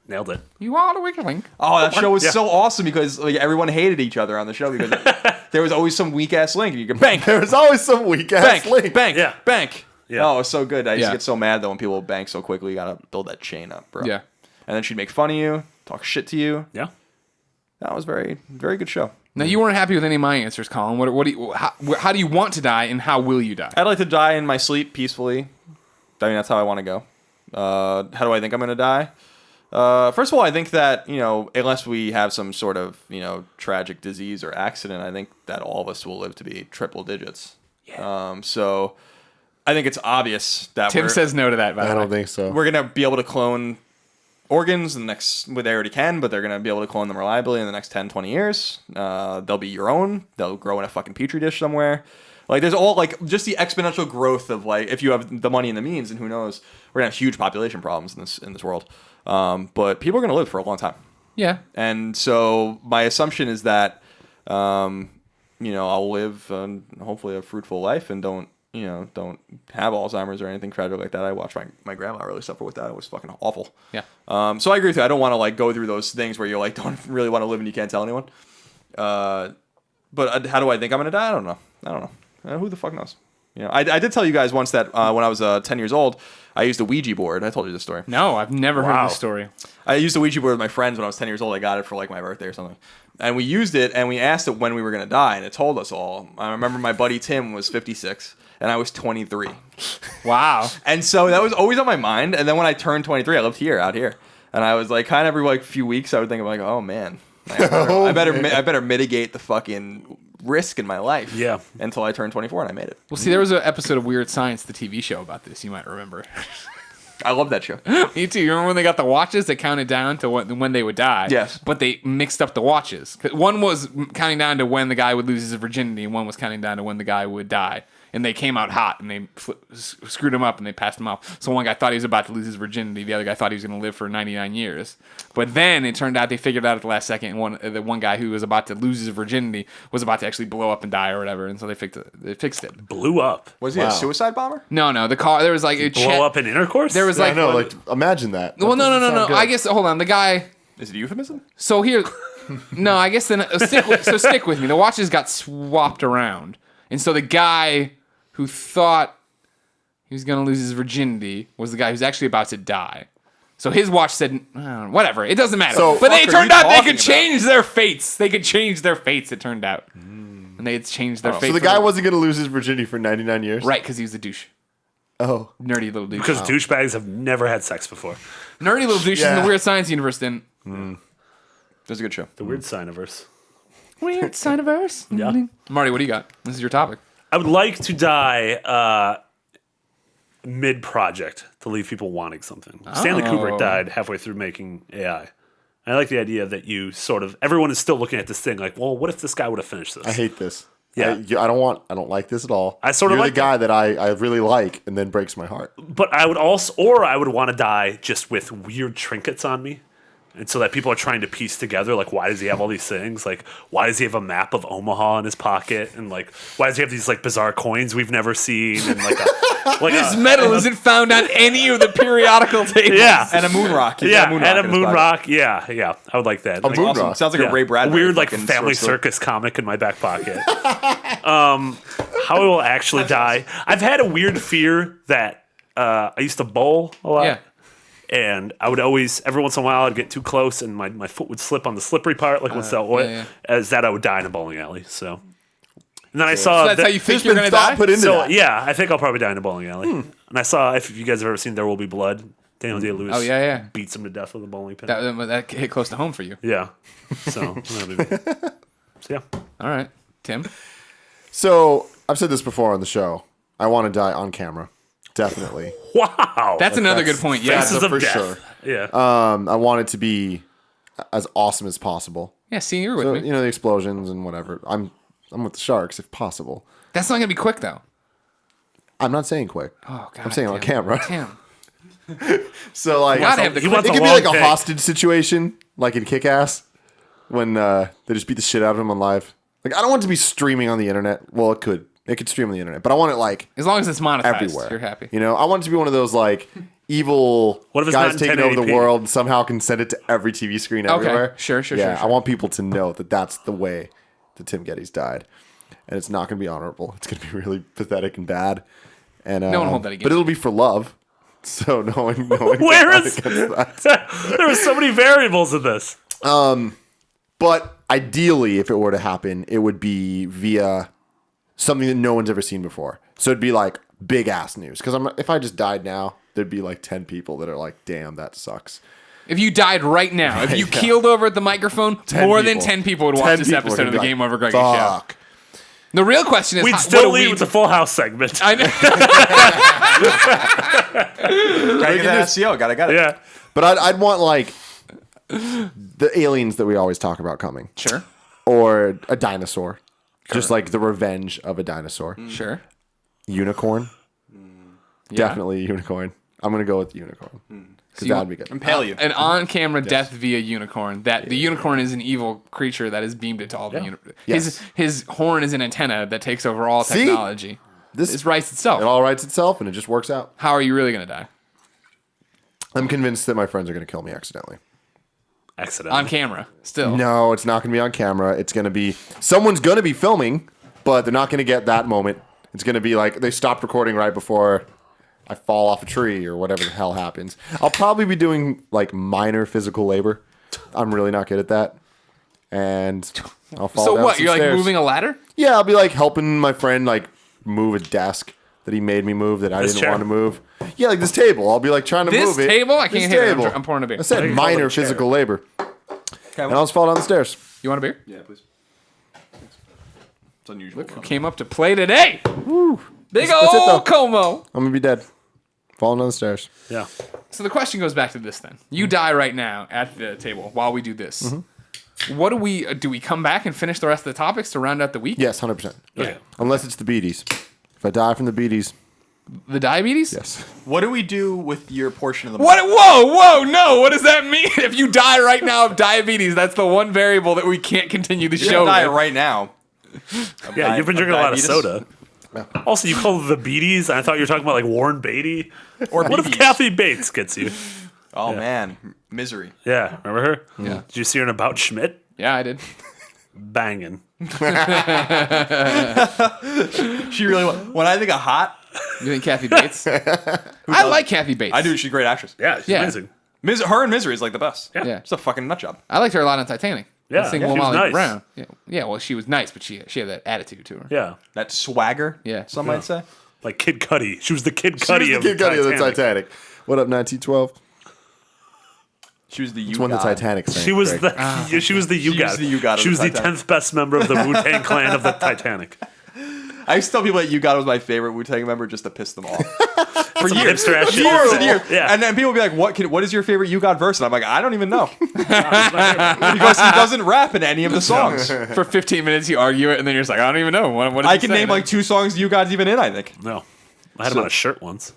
Nailed it. You are the weak link. Oh, that show was Yeah. so awesome because like everyone hated each other on the show because there was always some weak ass link. You could bank, There's always some weak ass bank, link. bank, Yeah. bank. Yeah. No, it was so good. I used Yeah. to get so mad though when people bank so quickly. You gotta build that chain up, bro. Yeah. And then she'd make fun of you, talk shit to you. Yeah. That was very good show. Now, you weren't happy with any of my answers, Colin. What do you, how do you want to die, and how will you die? I'd like to die in my sleep peacefully. I mean, that's how I want to go. How do I think I'm gonna die? First of all, I think that, unless we have some sort of, tragic disease or accident, I think that all of us will live to be triple digits. Yeah. So I think it's obvious that Tim says no to that, by the I way. don't think so. we're going to be able to clone organs in the next, well, they already can, but they're going to be able to clone them reliably in the next 10, 20 years. They'll be your own. They'll grow in a fucking petri dish somewhere. Like, there's all, like, just the exponential growth of, like, if you have the money and the means, and who knows, we're going to have huge population problems in this world. But people are going to live for a long time. Yeah. And so my assumption is that, I'll live hopefully a fruitful life and don't have Alzheimer's or anything tragic like that. I watched my grandma really suffer with that. It was fucking awful. Yeah. So I agree with you. I don't want to like go through those things where you're like, don't really want to live and you can't tell anyone. But how do I think I'm going to die? I don't know. Who the fuck knows? I did tell you guys once that when I was 10 years old, I used a Ouija board. I told you this story. No, I've never heard Wow. this story. I used a Ouija board with my friends when I was 10 years old. I got it for like my birthday or something. And we used it and we asked it when we were going to die. And it told us all. I remember my buddy Tim was 56 and I was 23. Wow. And so that was always on my mind. And then when I turned 23, I lived out here. And I was like, kind of every like few weeks, I would think of like, oh man, I better mitigate the fucking risk in my life. Yeah. Until I turned 24 and I made it. Well, see, there was an episode of Weird Science, the TV show, about this. You might remember. I love that show. Me too. You remember when they got the watches that counted down to when they would die? Yes. But they mixed up the watches. One was counting down to when the guy would lose his virginity, and one was counting down to when the guy would die. And they came out hot, and they screwed him up, and they passed him off. So one guy thought he was about to lose his virginity. The other guy thought he was going to live for 99 years. But then it turned out they figured out at the last second, and the one guy who was about to lose his virginity was about to actually blow up and die or whatever. And so they fixed it. Blew up. Was he a suicide bomber? No. The car, there was like a Blow up in intercourse? There was Yeah, like, I know, like imagine that. well, That doesn't no. sound good. I guess, hold on. The guy, Is it a euphemism? so here, no, I guess then, stick with me. The watches got swapped around. And so the guy who thought he was going to lose his virginity was the guy who's actually about to die. So his watch said, whatever, it doesn't matter. So, but fuck it are turned you out they talking could change their fates. They could change their fates, it turned out. And they had changed their fate. So the guy wasn't going to lose his virginity for 99 years? Right, because he was a douche. Oh. Nerdy little douche. Because douchebags have never had sex before. Nerdy little douches in Yeah. the Weird Science universe didn't. It was a good show. The weird Siniverse. Weird Science. Yeah. Marty, what do you got? This is your topic. I would like to die mid-project to leave people wanting something. Stanley Kubrick died halfway through making AI. And I like the idea that you sort of, everyone is still looking at this thing like, well, what if this guy would have finished this? I hate this. Yeah. I don't like this at all. I sort of You're like the guy that I really like and then breaks my heart. But I would also, or I would want to die just with weird trinkets on me. And so that people are trying to piece together, like, why does he have all these things? Like, why does he have a map of Omaha in his pocket? And, like, why does he have these, like, bizarre coins we've never seen? And, like, This metal isn't found on any of the periodical tables. yeah. And a moon rock. He's Yeah, got and a in his moon pocket. rock. Yeah. I would like that. Like, moon Awesome. rock. Sounds like yeah. a Ray Bradbury. Weird, like, fucking family short story. circus comic in my back pocket. How I will actually die. I've had a weird fear that I used to bowl a lot. Yeah. And I would always, every once in a while, I'd get too close and my foot would slip on the slippery part, like once that yeah. as that I would die in a bowling alley. So, and then I saw So that's that- how you think There's you're been going to thought die? put into so that. yeah, I think I'll probably die in a bowling alley. And I saw, if you guys have ever seen There Will Be Blood, Daniel Day-Lewis Oh, yeah. beats him to death with a bowling pin. That hit close to home for you. Yeah. So, that'll be me. So yeah. All right. Tim? So I've said this before on the show. I want to die on camera. Definitely. Wow. That's another that's good point. Yeah. Faces so of for death. sure. Yeah. I want it to be as awesome as possible. Yeah, see, you're with So, me. you know, the explosions and whatever. I'm with the sharks if possible. That's not going to be quick, though. I'm not saying quick. Oh, God. I'm saying on Tim. camera. Tim. So like, Gotta have the he wants it a could be long like a take. hostage situation, like in Kick-Ass, when they just beat the shit out of him on live. Like, I don't want it to be streaming on the internet. Well, it could stream on the internet, but I want it like As long as it's monetized, everywhere. you're happy. You know, I want it to be one of those like evil What if it's guys not in taking over the 1080p? world and somehow can send it to every TV screen everywhere. Sure. Yeah, I want people to know that that's the way that Tim Gettys died, and it's not going to be honorable. It's going to be really pathetic and bad. And No one hold that against but it'll be for love. So no one Where can is fight against that. there were so many variables in this. But ideally, if it were to happen, it would be via something that no one's ever seen before. So it'd be like big ass news. Because if I just died now, there'd be like 10 people that are like, damn, that sucks. If you died right now, if you keeled over at the microphone, 10 more than people. 10 people would 10 watch this people episode would of the be Game like, Over Greggy show. Fuck. The real question is, We'd what still do leave we with the Full House segment. I know. Gotta get that SEO. Gotta get it. Yeah. But I'd want like the aliens that we always talk about coming. Sure. Or a dinosaur. Just like the revenge of a dinosaur. Sure. Unicorn. Yeah. Definitely a unicorn. I'm going to go with the unicorn. Because you that want- would be good. Impale you. An on-camera death via unicorn. The unicorn is an evil creature that has beamed it to all the universe. Yes. His horn is an antenna that takes over all See? technology. This It writes itself. It all writes itself and it just works out. How are you really going to die? I'm convinced that my friends are going to kill me accidentally. Accident. On camera, still. No, it's not going to be on camera. It's going to be someone's going to be filming, but they're not going to get that moment. It's going to be like they stopped recording right before I fall off a tree or whatever the hell happens. I'll probably be doing like minor physical labor. I'm really not good at that. And I'll fall So down what? some You're like stairs. moving a ladder? Yeah, I'll be like helping my friend like move a desk that he made me move that I This didn't chair? want to move. Yeah, like this table. I'll be like trying to This move it. table? I This can't hear it. table. I'm pouring a beer. I said you call it minor a chair. physical labor. And I'll just fall down the stairs. You want a beer? Yeah, please. It's unusual. Look who came up to play today. Big That's it, though. old Como. I'm gonna be dead. Falling down the stairs. Yeah. So the question goes back to this then. You die right now at the table while we do this. Mm-hmm. What do we come back and finish the rest of the topics to round out the week? Yes, 100%. Okay. Unless it's the beaties. If I die from the beaties, The diabetes? yes. What do we do with your portion of the What? Whoa, no. What does that mean? If you die right now of diabetes, that's the one variable that we can't continue the You're show gonna die with. right now. Yeah, you've been drinking a lot of diabetes? soda. Also, you call it the Beaties. I thought you were talking about like Warren Beatty. Or What if BBs? Kathy Bates gets you? Oh man, misery. Yeah, remember her? Yeah. Did you see her in About Schmidt? Yeah, I did. Banging. She really. When I think of hot, You think Kathy Bates? I like Kathy Bates. I do. She's a great actress. Yeah, she's Yeah. amazing. Her in Misery is like the best. Yeah. Yeah. It's a fucking nut job. I liked her a lot on Titanic. Yeah, Single yeah, she was Molly nice. Brown. Yeah, well, she was nice, but she had that attitude to her. Yeah. That swagger. Yeah. Some might say. Like Kid Cudi. She was the Kid She Cudi was the of Kid Cudi of the Titanic. Titanic. What up, 1912? She was the It's when the Titanic sank. She was Greg. the yeah, she was the you was the you-got of She the was the Titanic. 10th best member of the Wu-Tang clan of the Titanic. I used to tell people that You Got was my favorite Wu-Tang member just to piss them off. For years. hipster ass shit. Years and years. Yeah. And then people would be like, what is your favorite You Got verse? And I'm like, I don't even know. Because he doesn't rap in any of the songs. For 15 minutes, you argue it, and then you're just like, I don't even know. What did I he can say? name like 2 songs You Got's even in, I think. No. I had him on a shirt once.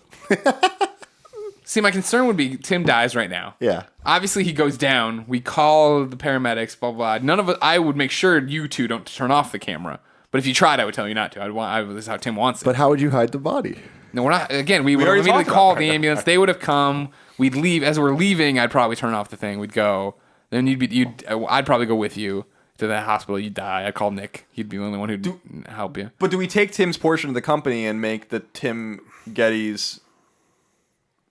See, my concern would be Tim dies right now. Yeah. Obviously, he goes down. We call the paramedics. Blah blah. None of us. I would make sure you two don't turn off the camera. But if you tried, I would tell you not to. This is how Tim wants it. But how would you hide the body? No, we're not. Again, we would already immediately talked call about the ambulance. They would have come. We'd leave. As we're leaving, I'd probably turn off the thing. We'd go. Then I'd probably go with you to the hospital. You'd die. I'd call Nick. He'd be the only one who'd help you. But do we take Tim's portion of the company and make the Tim Gettys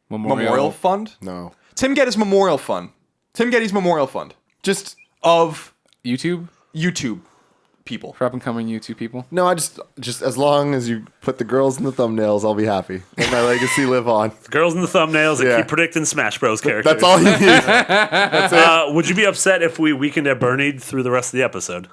Memorial Fund? No. Tim Gettys Memorial Fund. Tim Gettys Memorial Fund. Just Of YouTube YouTube people. for up and coming YouTube people. no, I just as long as you put the girls in the thumbnails, I'll be happy. Let my legacy live on. Girls in the thumbnails that Yeah. keep predicting Smash Bros. Characters. That's all you need. Would you be upset if we Weekend at Bernie through the rest of the episode?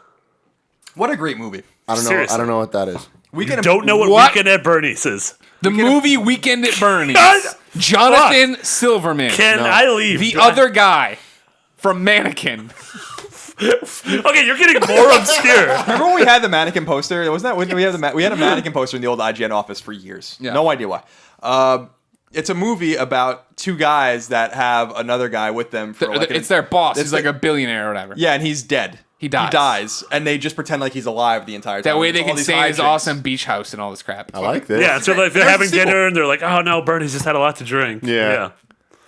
What a great movie. I don't know. Seriously. I don't know what that is. We You don't know what What? Weekend at Bernie's is. The movie Weekend at Bernie's. God, Jonathan Silverman. Can I leave? the Do I- other guy from Mannequin. Okay, you're getting more obscure. Remember when we had the mannequin poster? Wasn't that when we had a mannequin poster in the old IGN office for years? Yeah. No idea why. It's a movie about 2 guys that have another guy with them for like It's their boss. it's He's like the- a billionaire or whatever. Yeah, and he's dead. He dies. He dies, and they just pretend like he's alive the entire time. That way they All can these stay in his hijinks. awesome beach house and all this crap. I like this. Yeah, so like they're There's a having sequel. dinner and they're like, "Oh no, Bernie's just had a lot to drink." Yeah.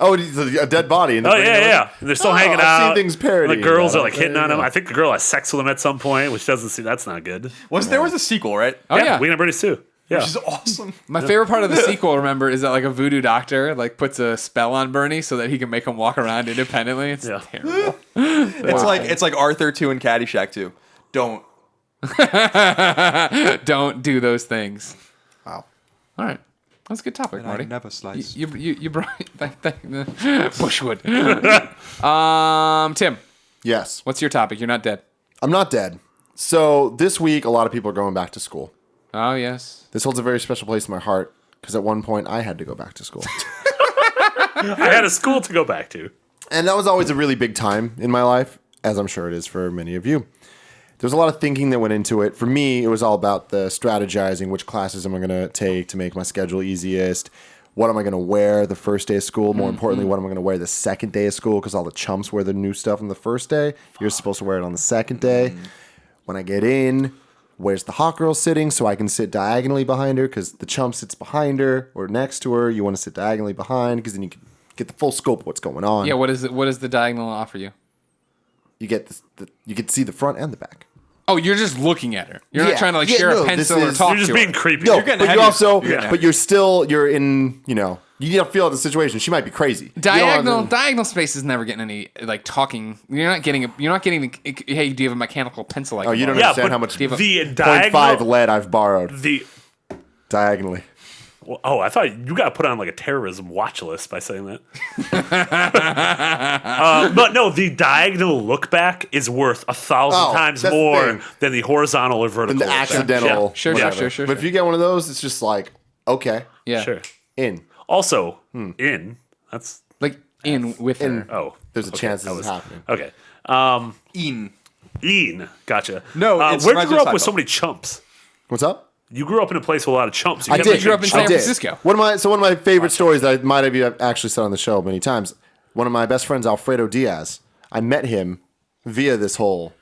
Oh, it's a dead body. And Oh yeah. And they're still hanging I've seen out. things parodying The girls that. are like hitting on him. Yeah. I think the girl has sex with him at some point, which doesn't seem that's not good. There was a sequel, right? Oh yeah. Weekend at Bernie's too. Yeah. which is awesome. My favorite part of the sequel, remember, is that like a voodoo doctor like puts a spell on Bernie so that he can make him walk around independently. It's terrible. It's like Arthur 2 and Caddyshack 2. Don't. Don't do those things. Wow. All right. That's a good topic, Marty. I never slice. You brought Bushwood. Tim, Yes. what's your topic? You're not dead. I'm not dead. So this week, a lot of people are going back to school. Oh, yes. This holds a very special place in my heart because at one point I had to go back to school. I had a school to go back to. And that was always a really big time in my life, as I'm sure it is for many of you. There's a lot of thinking that went into it. For me, it was all about the strategizing, which classes am I going to take to make my schedule easiest? What am I going to wear the first day of school? More importantly, what am I going to wear the second day of school? Because all the chumps wear the new stuff on the first day. You're supposed to wear it on the second day. When I get in, where's the hot girl sitting so I can sit diagonally behind her? Because the chump sits behind her or next to her. You want to sit diagonally behind because then you can get the full scope of what's going on. Yeah, what does the diagonal offer you? You get you get to see the front and the back. Oh, you're just looking at her. You're not Yeah. trying to like Yeah, share no, a this pencil or is- talk You're just to being her. creepy. No, getting but ahead you of also, yeah. but you're in, you don't feel out the situation. She might be crazy. You don't have to- Diagonal space is never getting any like talking. You're not getting the, hey, do you have a mechanical pencil? Like Oh, you don't Yeah, understand but how much Give a- the 0.5 diagonal. lead I've borrowed The diagonally. I thought you got put on like a terrorism watch list by saying that. But no, the diagonal look back is worth 1,000 Oh, times that's the more thing. than the horizontal or vertical. And the look back. accidental. Yeah. Sure, whatever. sure. But if you get one of those, it's just like, okay, Yeah, Sure. in. Also, in that's like in with her. oh, There's a chance that this is happening. okay. Ian. Gotcha. No, where'd it's you Roger grow up with Seinfeld. so many chumps? What's up? You grew up in a place with a lot of chumps. You I can't did. make grew up in any San I did. Francisco. One of my favorite stories that I might have actually said on the show many times. One of my best friends, Alfredo Diaz. I met him via this whole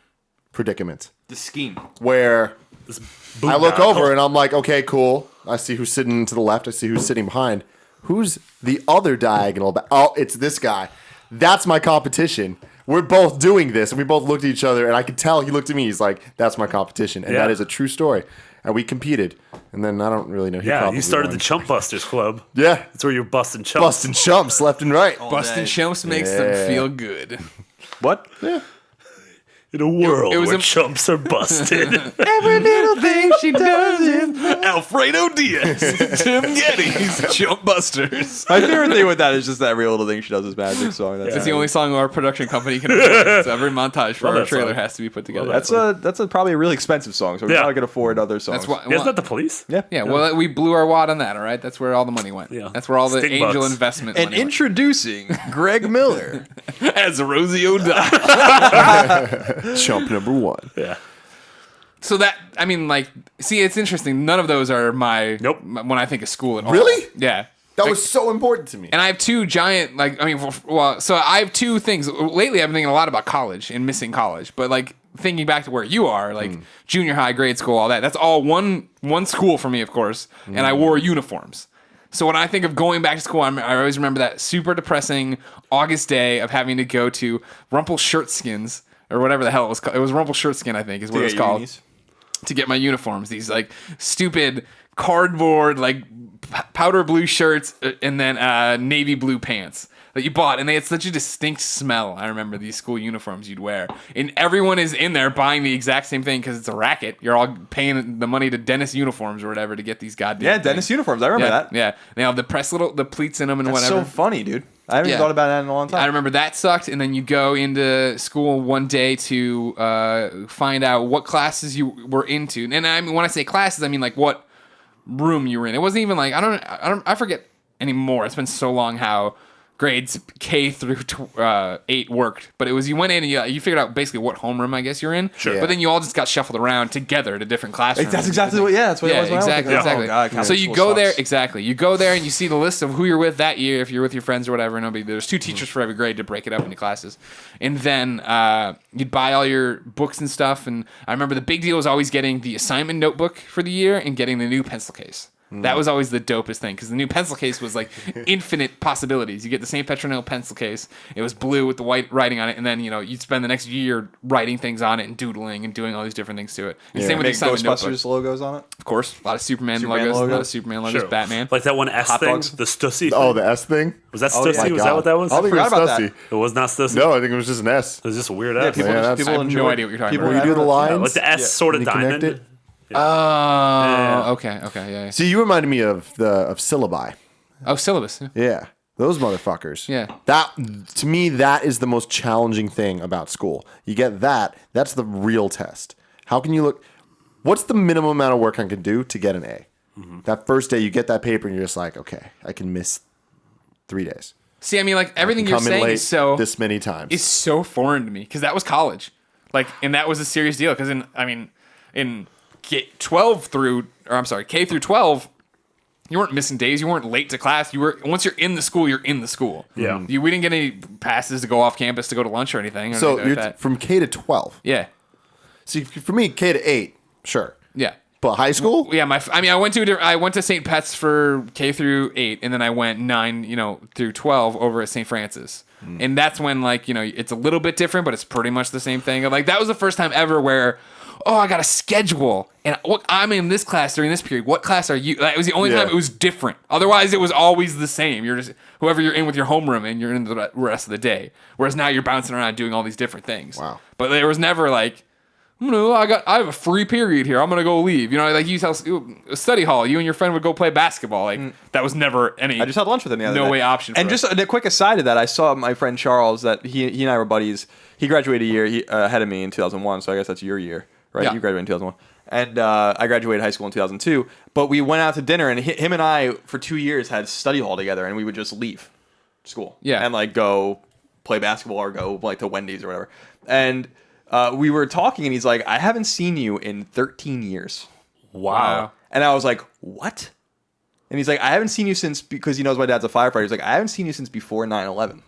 predicament The scheme. where This I look boondoggle. over and I'm like, okay, cool. I see who's sitting to the left. I see who's sitting behind. Who's the other diagonal? Oh, it's this guy. That's my competition. We're both doing this, and we both looked at each other, and I could tell he looked at me. He's like, "That's my competition," and Yeah. that is a true story. And we competed, and then I don't really know. He Yeah, probably you started won. the Chump Busters Club. Yeah, That's where you're busting chumps. busting chumps left and right. Busting chumps makes them feel good. What? In a world it was where a- chumps are busted. Every little thing she does is Alfredo Diaz. Tim Gettys, Jump Busters. My favorite thing with that is just that every little thing she does is magic song. It's the only song our production company can afford. So every montage for Love our that trailer song. has to be put together. That's probably a really expensive song, so we're Yeah. not gonna afford other songs. That's why. Isn't that the police? Yeah. Yeah, well, we blew our wad on that, all right? That's where all the money went. Yeah. That's where all the Sting angel bucks. investment And money introducing Greg Miller. went. As Rosie O'Donnell. Chump number one. Yeah. So that, I mean, like, see, it's interesting. None of those are Nope. when I think of school at all. Really? Yeah. That Like, was so important to me. and I have two giant, like, I mean, well, so I have two things. Lately, I've been thinking a lot about college and missing college. But, like, thinking back to where you are, like, junior high, grade school, all that, that's all one school for me, of course. And I wore uniforms. So when I think of going back to school, I always remember that super depressing August day of having to go to Rumpelshirtskins, or whatever the hell it was called. It was Rumpelshirtskin, I think, is what it was called. To get my uniforms, these like stupid cardboard like powder blue shirts and then navy blue pants that you bought, and they had such a distinct smell. I remember these school uniforms you'd wear, and everyone is in there buying the exact same thing because it's a racket. You're all paying the money to Dennis Uniforms or whatever to get these goddamn Yeah, things. Dennis uniforms. I remember Yeah, that. yeah. They have the pleats in them and That's whatever. so funny, dude. I haven't Yeah. thought about that in a long time. I remember that sucked, and then you go into school one day to find out what classes you were into. And I mean, when I say classes, I mean like what room you were in. It wasn't even like I forget anymore. It's been so long how grades K through 8 worked, but it was you went in and you figured out basically what homeroom I guess you're in. Sure. Yeah. But then you all just got shuffled around together to different classrooms. That's exactly what. Yeah, that's what it Yeah, was. When I was exactly, thinking, exactly. Oh, God, So Catholic you school go there, sucks. exactly. You go there and you see the list of who you're with that year, if you're with your friends or whatever. Nobody. There's 2 teachers for every grade to break it up into classes, and then you'd buy all your books and stuff. And I remember the big deal was always getting the assignment notebook for the year and getting the new pencil case. That was always the dopest thing because the new pencil case was like infinite possibilities. You get the same Petronil pencil case. It was blue with the white writing on it, and then you'd spend the next year writing things on it and doodling and doing all these different things to it. And same with the Make assignment Ghostbusters notebooks. logos on it. Of course, a lot of Superman logos, a lot of Superman logos, Sure. Batman. Like that one S Hot thing, dogs. the Stussy. Oh, thing? the S thing? Was that Oh, Stussy? my Was that God. what that was? I think it forgot was about Stussy. It was not Stussy. No, I think it was just an S. It was just a weird Yeah, S. people, Yeah, that's- people I have enjoy no idea what you're talking people about. Where you do the enjoy- lines? Like the S sort of And you connect diamond. it? Oh, okay, yeah. See, you reminded me of syllabi. Oh, syllabus. Yeah, those motherfuckers. Yeah. That, to me, that is the most challenging thing about school. You get that. That's the real test. How can you look? What's the minimum amount of work I can do to get an A? That first day, you get that paper, and you're just like, okay, I can miss 3 days. See, I mean, like everything you're Come in saying late is so this many times. is so foreign to me because that was college, like, and that was a serious deal. Because in K through 12, you weren't missing days. You weren't late to class. You were once you're in the school, you're in the school. Yeah. We didn't get any passes to go off campus to go to lunch or anything. Or So anything you're like that. from K to 12. Yeah, See, for me, K to 8, sure. yeah. But high school? Yeah, I went to St. Pat's for K through 8, and then I went 9, through 12 over at St. Francis. And that's when, like, it's a little bit different, but it's pretty much the same thing. Like, that was the first time ever where, I got a schedule, and I'm in this class during this period. What class are you? Like, it was the only time it was different. Otherwise, it was always the same. You're just whoever you're in with your homeroom, and you're in the rest of the day. Whereas now you're bouncing around doing all these different things. Wow. But there was never like, I have a free period here. I'm gonna go leave. Like you tell study hall. You and your friend would go play basketball. Like that was never any. I just had lunch with him the other day. No way option for And us. just a quick aside to that, I saw my friend Charles that he and I were buddies. He graduated a year ahead of me in 2001, so I guess that's your year, right? Yeah. You graduated in 2001. And I graduated high school in 2002. But we went out to dinner, and him and I, for 2 years, had study hall together, and we would just leave school. Yeah. And, like, go play basketball or go, like, to Wendy's or whatever. And we were talking, and he's like, I haven't seen you in 13 years. Wow. And I was like, what? And he's like, I haven't seen you since, because he knows my dad's a firefighter. He's like, I haven't seen you since before 9/11.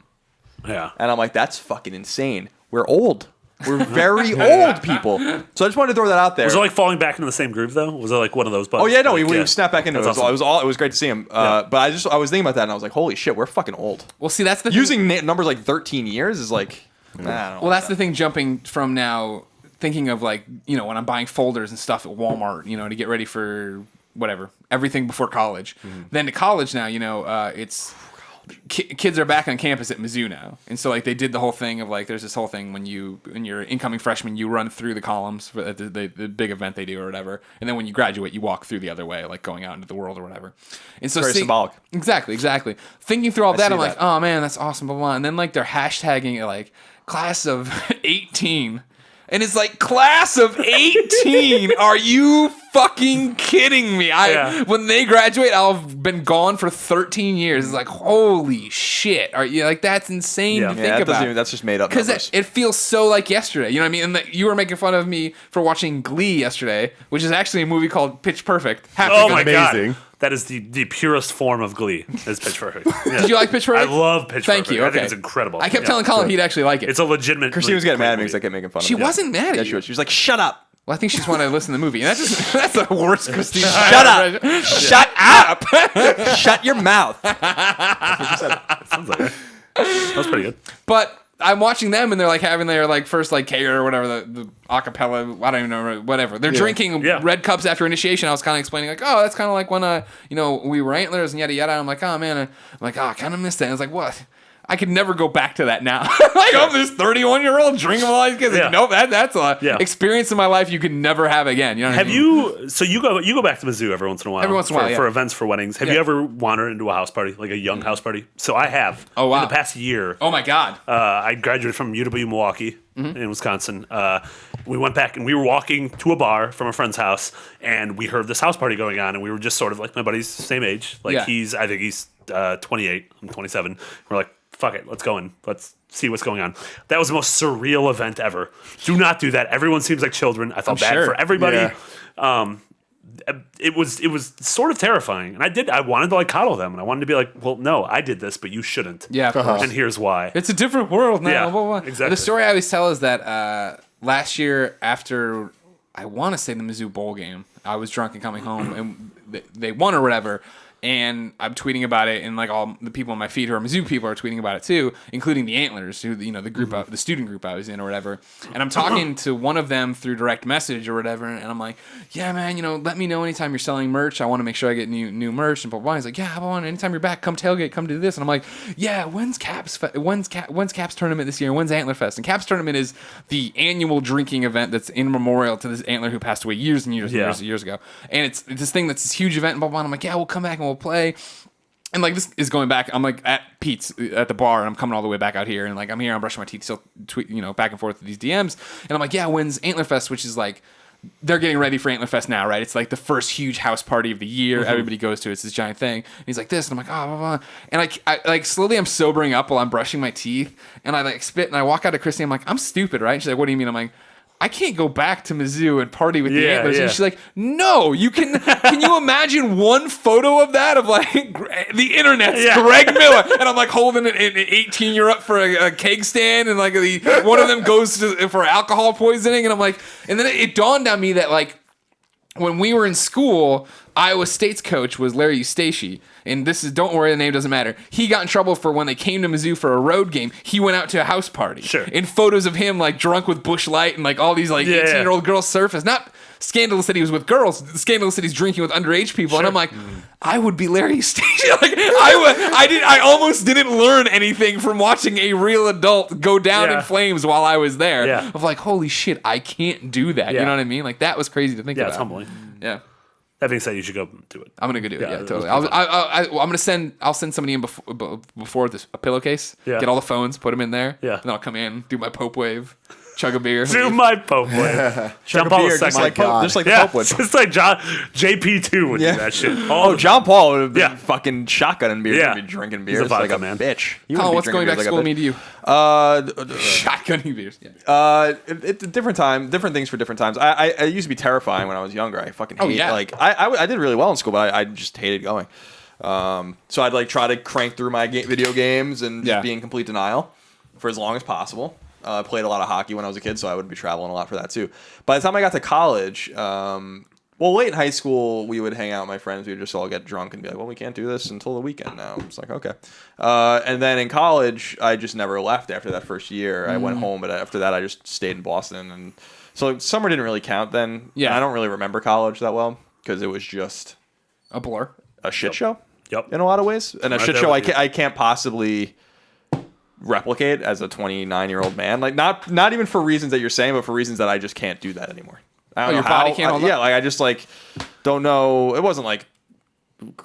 Yeah. And I'm like, that's fucking insane. We're old. We're very old people. So I just wanted to throw that out there. Was it like falling back into the same groove though? Was it like one of those buttons? Oh yeah, no, Like, we snapped back into it. That's It was awesome. it was great to see him. But I was thinking about that, and I was like, holy shit, we're fucking old. well, see, that's the thing. Using numbers like 13 years is like, nah, I don't know. Well, that's the thing. Jumping from now, thinking of like when I'm buying folders and stuff at Walmart, to get ready for whatever everything before college. Then to college now, it's. Kids are back on campus at Mizzou now, and so like they did the whole thing of like there's this whole thing when you're incoming freshman, you run through the columns for the big event they do or whatever, and then when you graduate, you walk through the other way, like going out into the world or whatever. And so Very symbolic. Exactly. Thinking through all that, see I'm like, that. oh man, that's awesome, blah blah. And then like they're hashtagging it like class of 18. And it's like, class of 18. Are you fucking kidding me? When they graduate, I'll have been gone for 13 years. It's like, holy shit. Are you like, that's insane to think that doesn't about. even, that's just made up Because numbers. it feels so like yesterday. You know what I mean? And you were making fun of me for watching Glee yesterday, which is actually a movie called Pitch Perfect. Oh my Amazing. god. That is the purest form of Glee. Is Pitch Perfect. Yeah. Did you like Pitch Perfect? I love Pitch Thank Perfect. you. I Okay. think it's incredible. I kept Yeah. telling Colin he'd actually like it. It's a legitimate. Christine was getting mad at me great because I kept making fun of She him. wasn't mad at Yeah, you. she was. She was like, shut up. Well, I think she just wanted to listen to the movie. And that's the worst Christine. Shut up. Shut up. Shut your mouth. Sounds like it. That was pretty good. But I'm watching them, and they're like having their like first like cater or whatever the acapella. I don't even know whatever. They're drinking red cups after initiation. I was kind of explaining like, oh, that's kind of like when we were antlers and yada yada. I'm like, oh man, I'm like, oh, I kind of missed that. And I was like, what? I could never go back to that now. Like I'm this 31-year-old drinking with all these kids. Yeah. Like, nope, that's a Yeah. experience in my life you could never have again. You know what I Have mean? you? So you go back to Mizzou every once in a while. Every once in a while, yeah. for events for weddings. Have Yeah. you ever wandered into a house party, like a young house party? So I have. Oh, wow. In the past year. Oh my god. I graduated from UW Milwaukee in Wisconsin. We went back and we were walking to a bar from a friend's house, and we heard this house party going on, and we were just sort of like my buddy's same age. Like Yeah. I think he's 28. I'm 27. We're like, fuck it, let's go in. Let's see what's going on. That was the most surreal event ever. Do not do that. Everyone seems like children. I felt bad sure. for everybody. Yeah. It was sort of terrifying, and I wanted to like coddle them, and I wanted to be like, well, no, I did this, but you shouldn't. Yeah, of course. And here's why. It's a different world now. Yeah, blah, blah, blah. exactly. The story I always tell is that last year after I want to say the Mizzou bowl game. I was drunk and coming home, and they won or whatever. And I'm tweeting about it, and like all the people on my feed who are Mizzou people are tweeting about it too, including the Antlers, who the group, the student group I was in or whatever. And I'm talking to one of them through direct message or whatever, and I'm like, "Yeah, man, let me know anytime you're selling merch. I want to make sure I get new merch." And blah, blah, blah. He's like, "Yeah, anytime you're back, come tailgate, come do this." And I'm like, "Yeah, when's Caps tournament this year? When's Antler Fest?" And Caps tournament is the annual drinking event that's in memorial to this Antler who passed away years and years and years ago. And it's this thing that's this huge event, and blah, blah, blah. And I'm like, "Yeah, we'll come back and we'll play." And like this is going back. I'm like at Pete's at the bar, and I'm coming all the way back out here, and like I'm here, I'm brushing my teeth, still back and forth with these DMs, and I'm like, "Yeah, when's Antler Fest?" Which is like they're getting ready for Antler Fest now, right? It's like the first huge house party of the year. Everybody goes to it. It's this giant thing. And he's like this, and I'm like, "Oh, blah, blah." And I like slowly I'm sobering up while I'm brushing my teeth, and I like spit, and I walk out to Christy. I'm like, "I'm stupid, right?" She's like, "What do you mean?" I'm like, "I can't go back to Mizzou and party with the Antlers." And she's like, "No, you can." Can you imagine one photo of that of like the internet's Greg Miller, and I'm like holding an 18-year up for a keg stand, and like one of them goes for alcohol poisoning, and I'm like, and then it dawned on me that like when we were in school, Iowa State's coach was Larry Eustache. And this is, don't worry, the name doesn't matter. He got in trouble for when they came to Mizzou for a road game. He went out to a house party. Sure. In photos of him like drunk with Busch Light and like all these like 18-year-old girls surface. Not scandalous that he was with girls. Scandalous that he's drinking with underage people. Sure. And I'm like, I would be Larry Eustache. Like I almost didn't learn anything from watching a real adult go down in flames while I was there. Yeah. Of like, holy shit, I can't do that. You know what I mean? Like that was crazy to think about. Yeah, it's humbling. Yeah. That being said, you should go do it. I'm gonna go do it. Yeah, totally. I'll send somebody in before this a pillowcase. Yeah. Get all the phones, put them in there. Yeah. And then I'll come in, do my Pope wave, chug a beer. Do my Pope wave. Chug a beer, just like the Pope would. Just like JP2 would do that shit. John Paul would have been fucking shotgunning beer. Yeah. He'd be drinking beers He's a vodka like a man. bitch. Colin, what's going back to school mean to you? Shotgunning beers. Yeah. Different things for different times. I used to be terrifying when I was younger. I fucking hate like I did really well in school, but I just hated going. So I'd like try to crank through my video games and just be in complete denial for as long as possible. I played a lot of hockey when I was a kid, so I would be traveling a lot for that too. By the time I got to college, late in high school, we would hang out with my friends. We would just all get drunk and be like, well, we can't do this until the weekend now. It's like, okay. And then in college, I just never left after that first year. I went home, but after that, I just stayed in Boston. And so summer didn't really count then. Yeah. I don't really remember college that well because it was just a blur. A shit show. Yep. In a lot of ways. And a shit show I can't possibly replicate as a 29-year-old man. Like not even for reasons that you're saying, but for reasons that I just can't do that anymore. I don't know how. Body can't hold up? Like I just like don't know. It wasn't like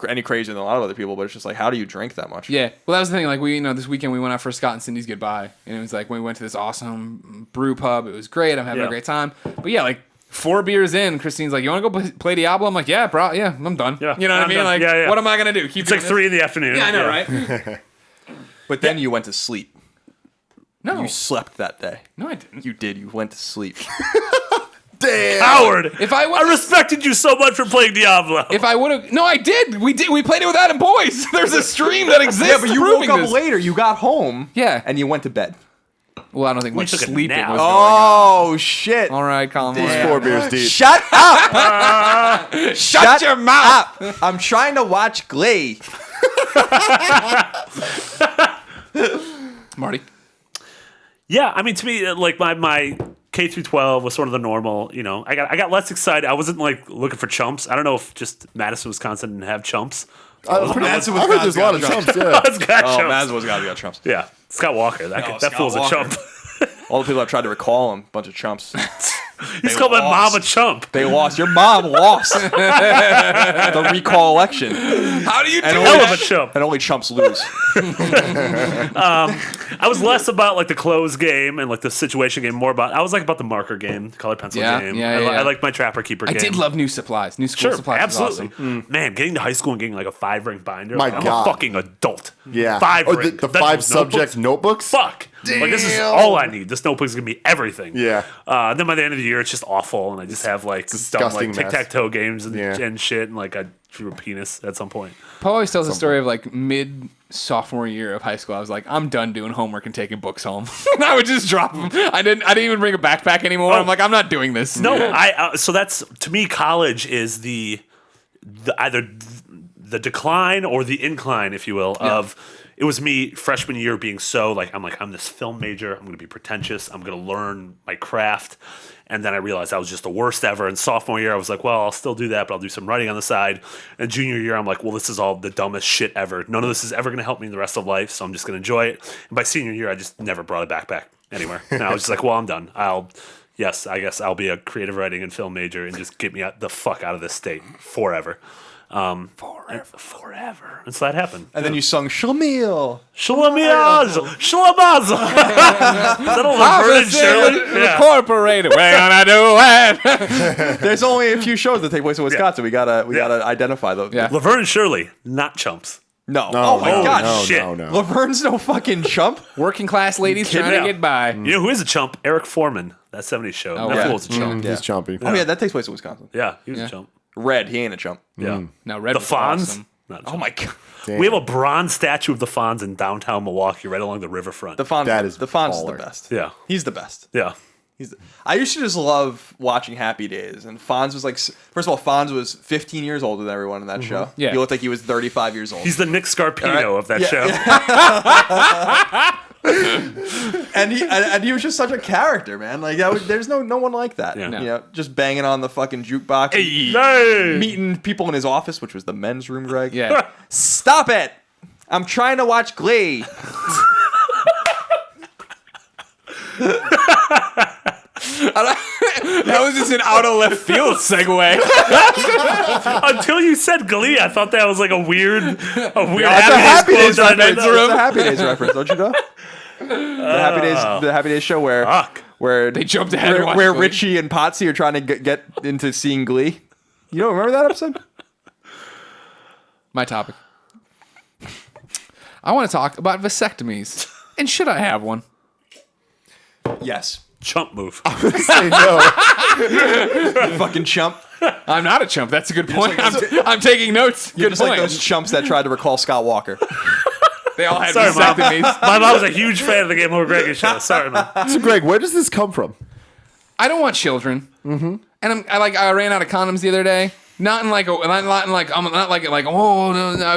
any crazier than a lot of other people, but it's just like, how do you drink that much? Yeah. Well, that was the thing. Like this weekend we went out for Scott and Cindy's goodbye, and it was like when we went to this awesome brew pub. It was great. I'm having a great time. But yeah, like 4 beers in, Christine's like, "You want to go play Diablo?" I'm like, "Yeah, bro. Yeah, I'm done." Yeah. You know what I mean? Done. Like, what am I gonna do? It's like 3 in the afternoon. Yeah, I know, right? But then you went to sleep. No, you slept that day. No, I didn't. You did. You went to sleep. Damn. Coward! I respected you so much for playing Diablo. If I would have, no, I did. We did. We played it with Adam Boys. There's a stream that exists. Yeah, but you woke up later. You got home. Yeah, and you went to bed. Well, I don't think much sleeping was going on. Oh shit! All right, Colin. It was 4 beers deep. Shut up! Shut your mouth! I'm trying to watch Glee. Marty. Yeah, I mean, to me, like my K through 12 was sort of the normal. You know, I got less excited. I wasn't like looking for chumps. I don't know if just Madison, Wisconsin didn't have chumps. I heard there's a lot of chumps. Yeah, Madison, Wisconsin got chumps. Yeah, Scott Walker. That fool's a chump. All the people that tried to recall him, bunch of chumps. He's called my mom a chump. They lost. Your mom lost the recall election. How do you do hell of a chump? And only chumps lose. I was less about like the close game and like the situation game, more about I was like about the marker game, the colored pencil game. I liked my trapper keeper game. I did love new supplies. New school supplies. Absolutely. Was awesome. Man, getting to high school and getting like a 5-ring binder. My I'm God. a fucking adult. Yeah. 5-ring. The 5 subject notebooks? Fuck. Like, this is all I need. This notebook's going to be everything. Yeah. Then by the end of the year, it's just awful. And I just have, like, dumb, Disgusting like, mess. tic-tac-toe games and, Yeah. and shit. And, like, I drew a penis at some point. Poe always tells the story of like mid sophomore year of high school. I was like, I'm done doing homework and taking books home. And I would just drop them. I didn't even bring a backpack anymore. I'm like, I'm not doing this. No, so that's, to me, college is the either the decline or the incline, if you will, of it was me freshman year being so like I'm this film major. I'm going to be pretentious. I'm going to learn my craft. And then I realized I was just the worst ever. And sophomore year, I was like, well, I'll still do that, but I'll do some writing on the side. And junior year, I'm like, well, this is all the dumbest shit ever. None of this is ever going to help me in the rest of life, so I'm just going to enjoy it. And by senior year, I just never brought a backpack anywhere. And I was just like, well, I'm done. I guess I'll be a creative writing and film major and just get me the fuck out of this state forever. Forever. And so that happened. And then you sung Shamil. Shalamiaz! Shalabaz! Is that old Laverne and Shirley? Yeah. Incorporated. We're gonna do it. There's only a few shows that take place in Wisconsin. We gotta identify those. Yeah. Laverne and Shirley, not chumps. No. Oh my God. no, shit. no. Laverne's no fucking chump. Working class ladies trying me? to get by. You know who is a chump? Eric Foreman. That 70s show. Oh, That yeah. fool was a chump. He's chumpy. Oh yeah, that takes place in Wisconsin. Yeah, he was Yeah. a chump. Red, he ain't a chump. Yeah. No, Red The was Fonz? awesome. Not a Oh chump. my God. Damn. We have a bronze statue of the Fonz in downtown Milwaukee, right along the riverfront. The Fonz. That is the Fonz is the baller. best. Yeah. He's the best. Yeah. I used to just love watching Happy Days, and Fonz was like, first of all, Fonz was 15 years older than everyone in that show. Yeah. He looked like he was 35 years old. He's the Nick Scarpino All right. of that Yeah. show. and he was just such a character, man. Like there's no one like that. Yeah. No. You know, just banging on the fucking jukebox, Hey! meeting people in his office, which was the men's room, Greg. Yeah. Stop it! I'm trying to watch Glee. That was just an out of left field segue. Until you said Glee, I thought that was like a weird It's a Happy Days quote. reference. It's a Happy Days reference, don't you know? The Happy Days show where Fuck. they jumped ahead and watched where Glee. Richie and Potsy are trying to get into seeing Glee. You don't remember that episode? My topic. I want to talk about vasectomies. And should I have one? Yes. Chump move. Say no. Fucking chump. I'm not a chump. That's a good point. like- I'm taking notes. You're Good just point. like those chumps that tried to recall Scott Walker. They all had Sorry, Mom. vasectomies. My mom's a huge fan of the GameOverGreggy show. Sorry, man. So, Greg, where does this come from? I don't want children. Mm-hmm. And I ran out of condoms the other day. Not in like oh no, I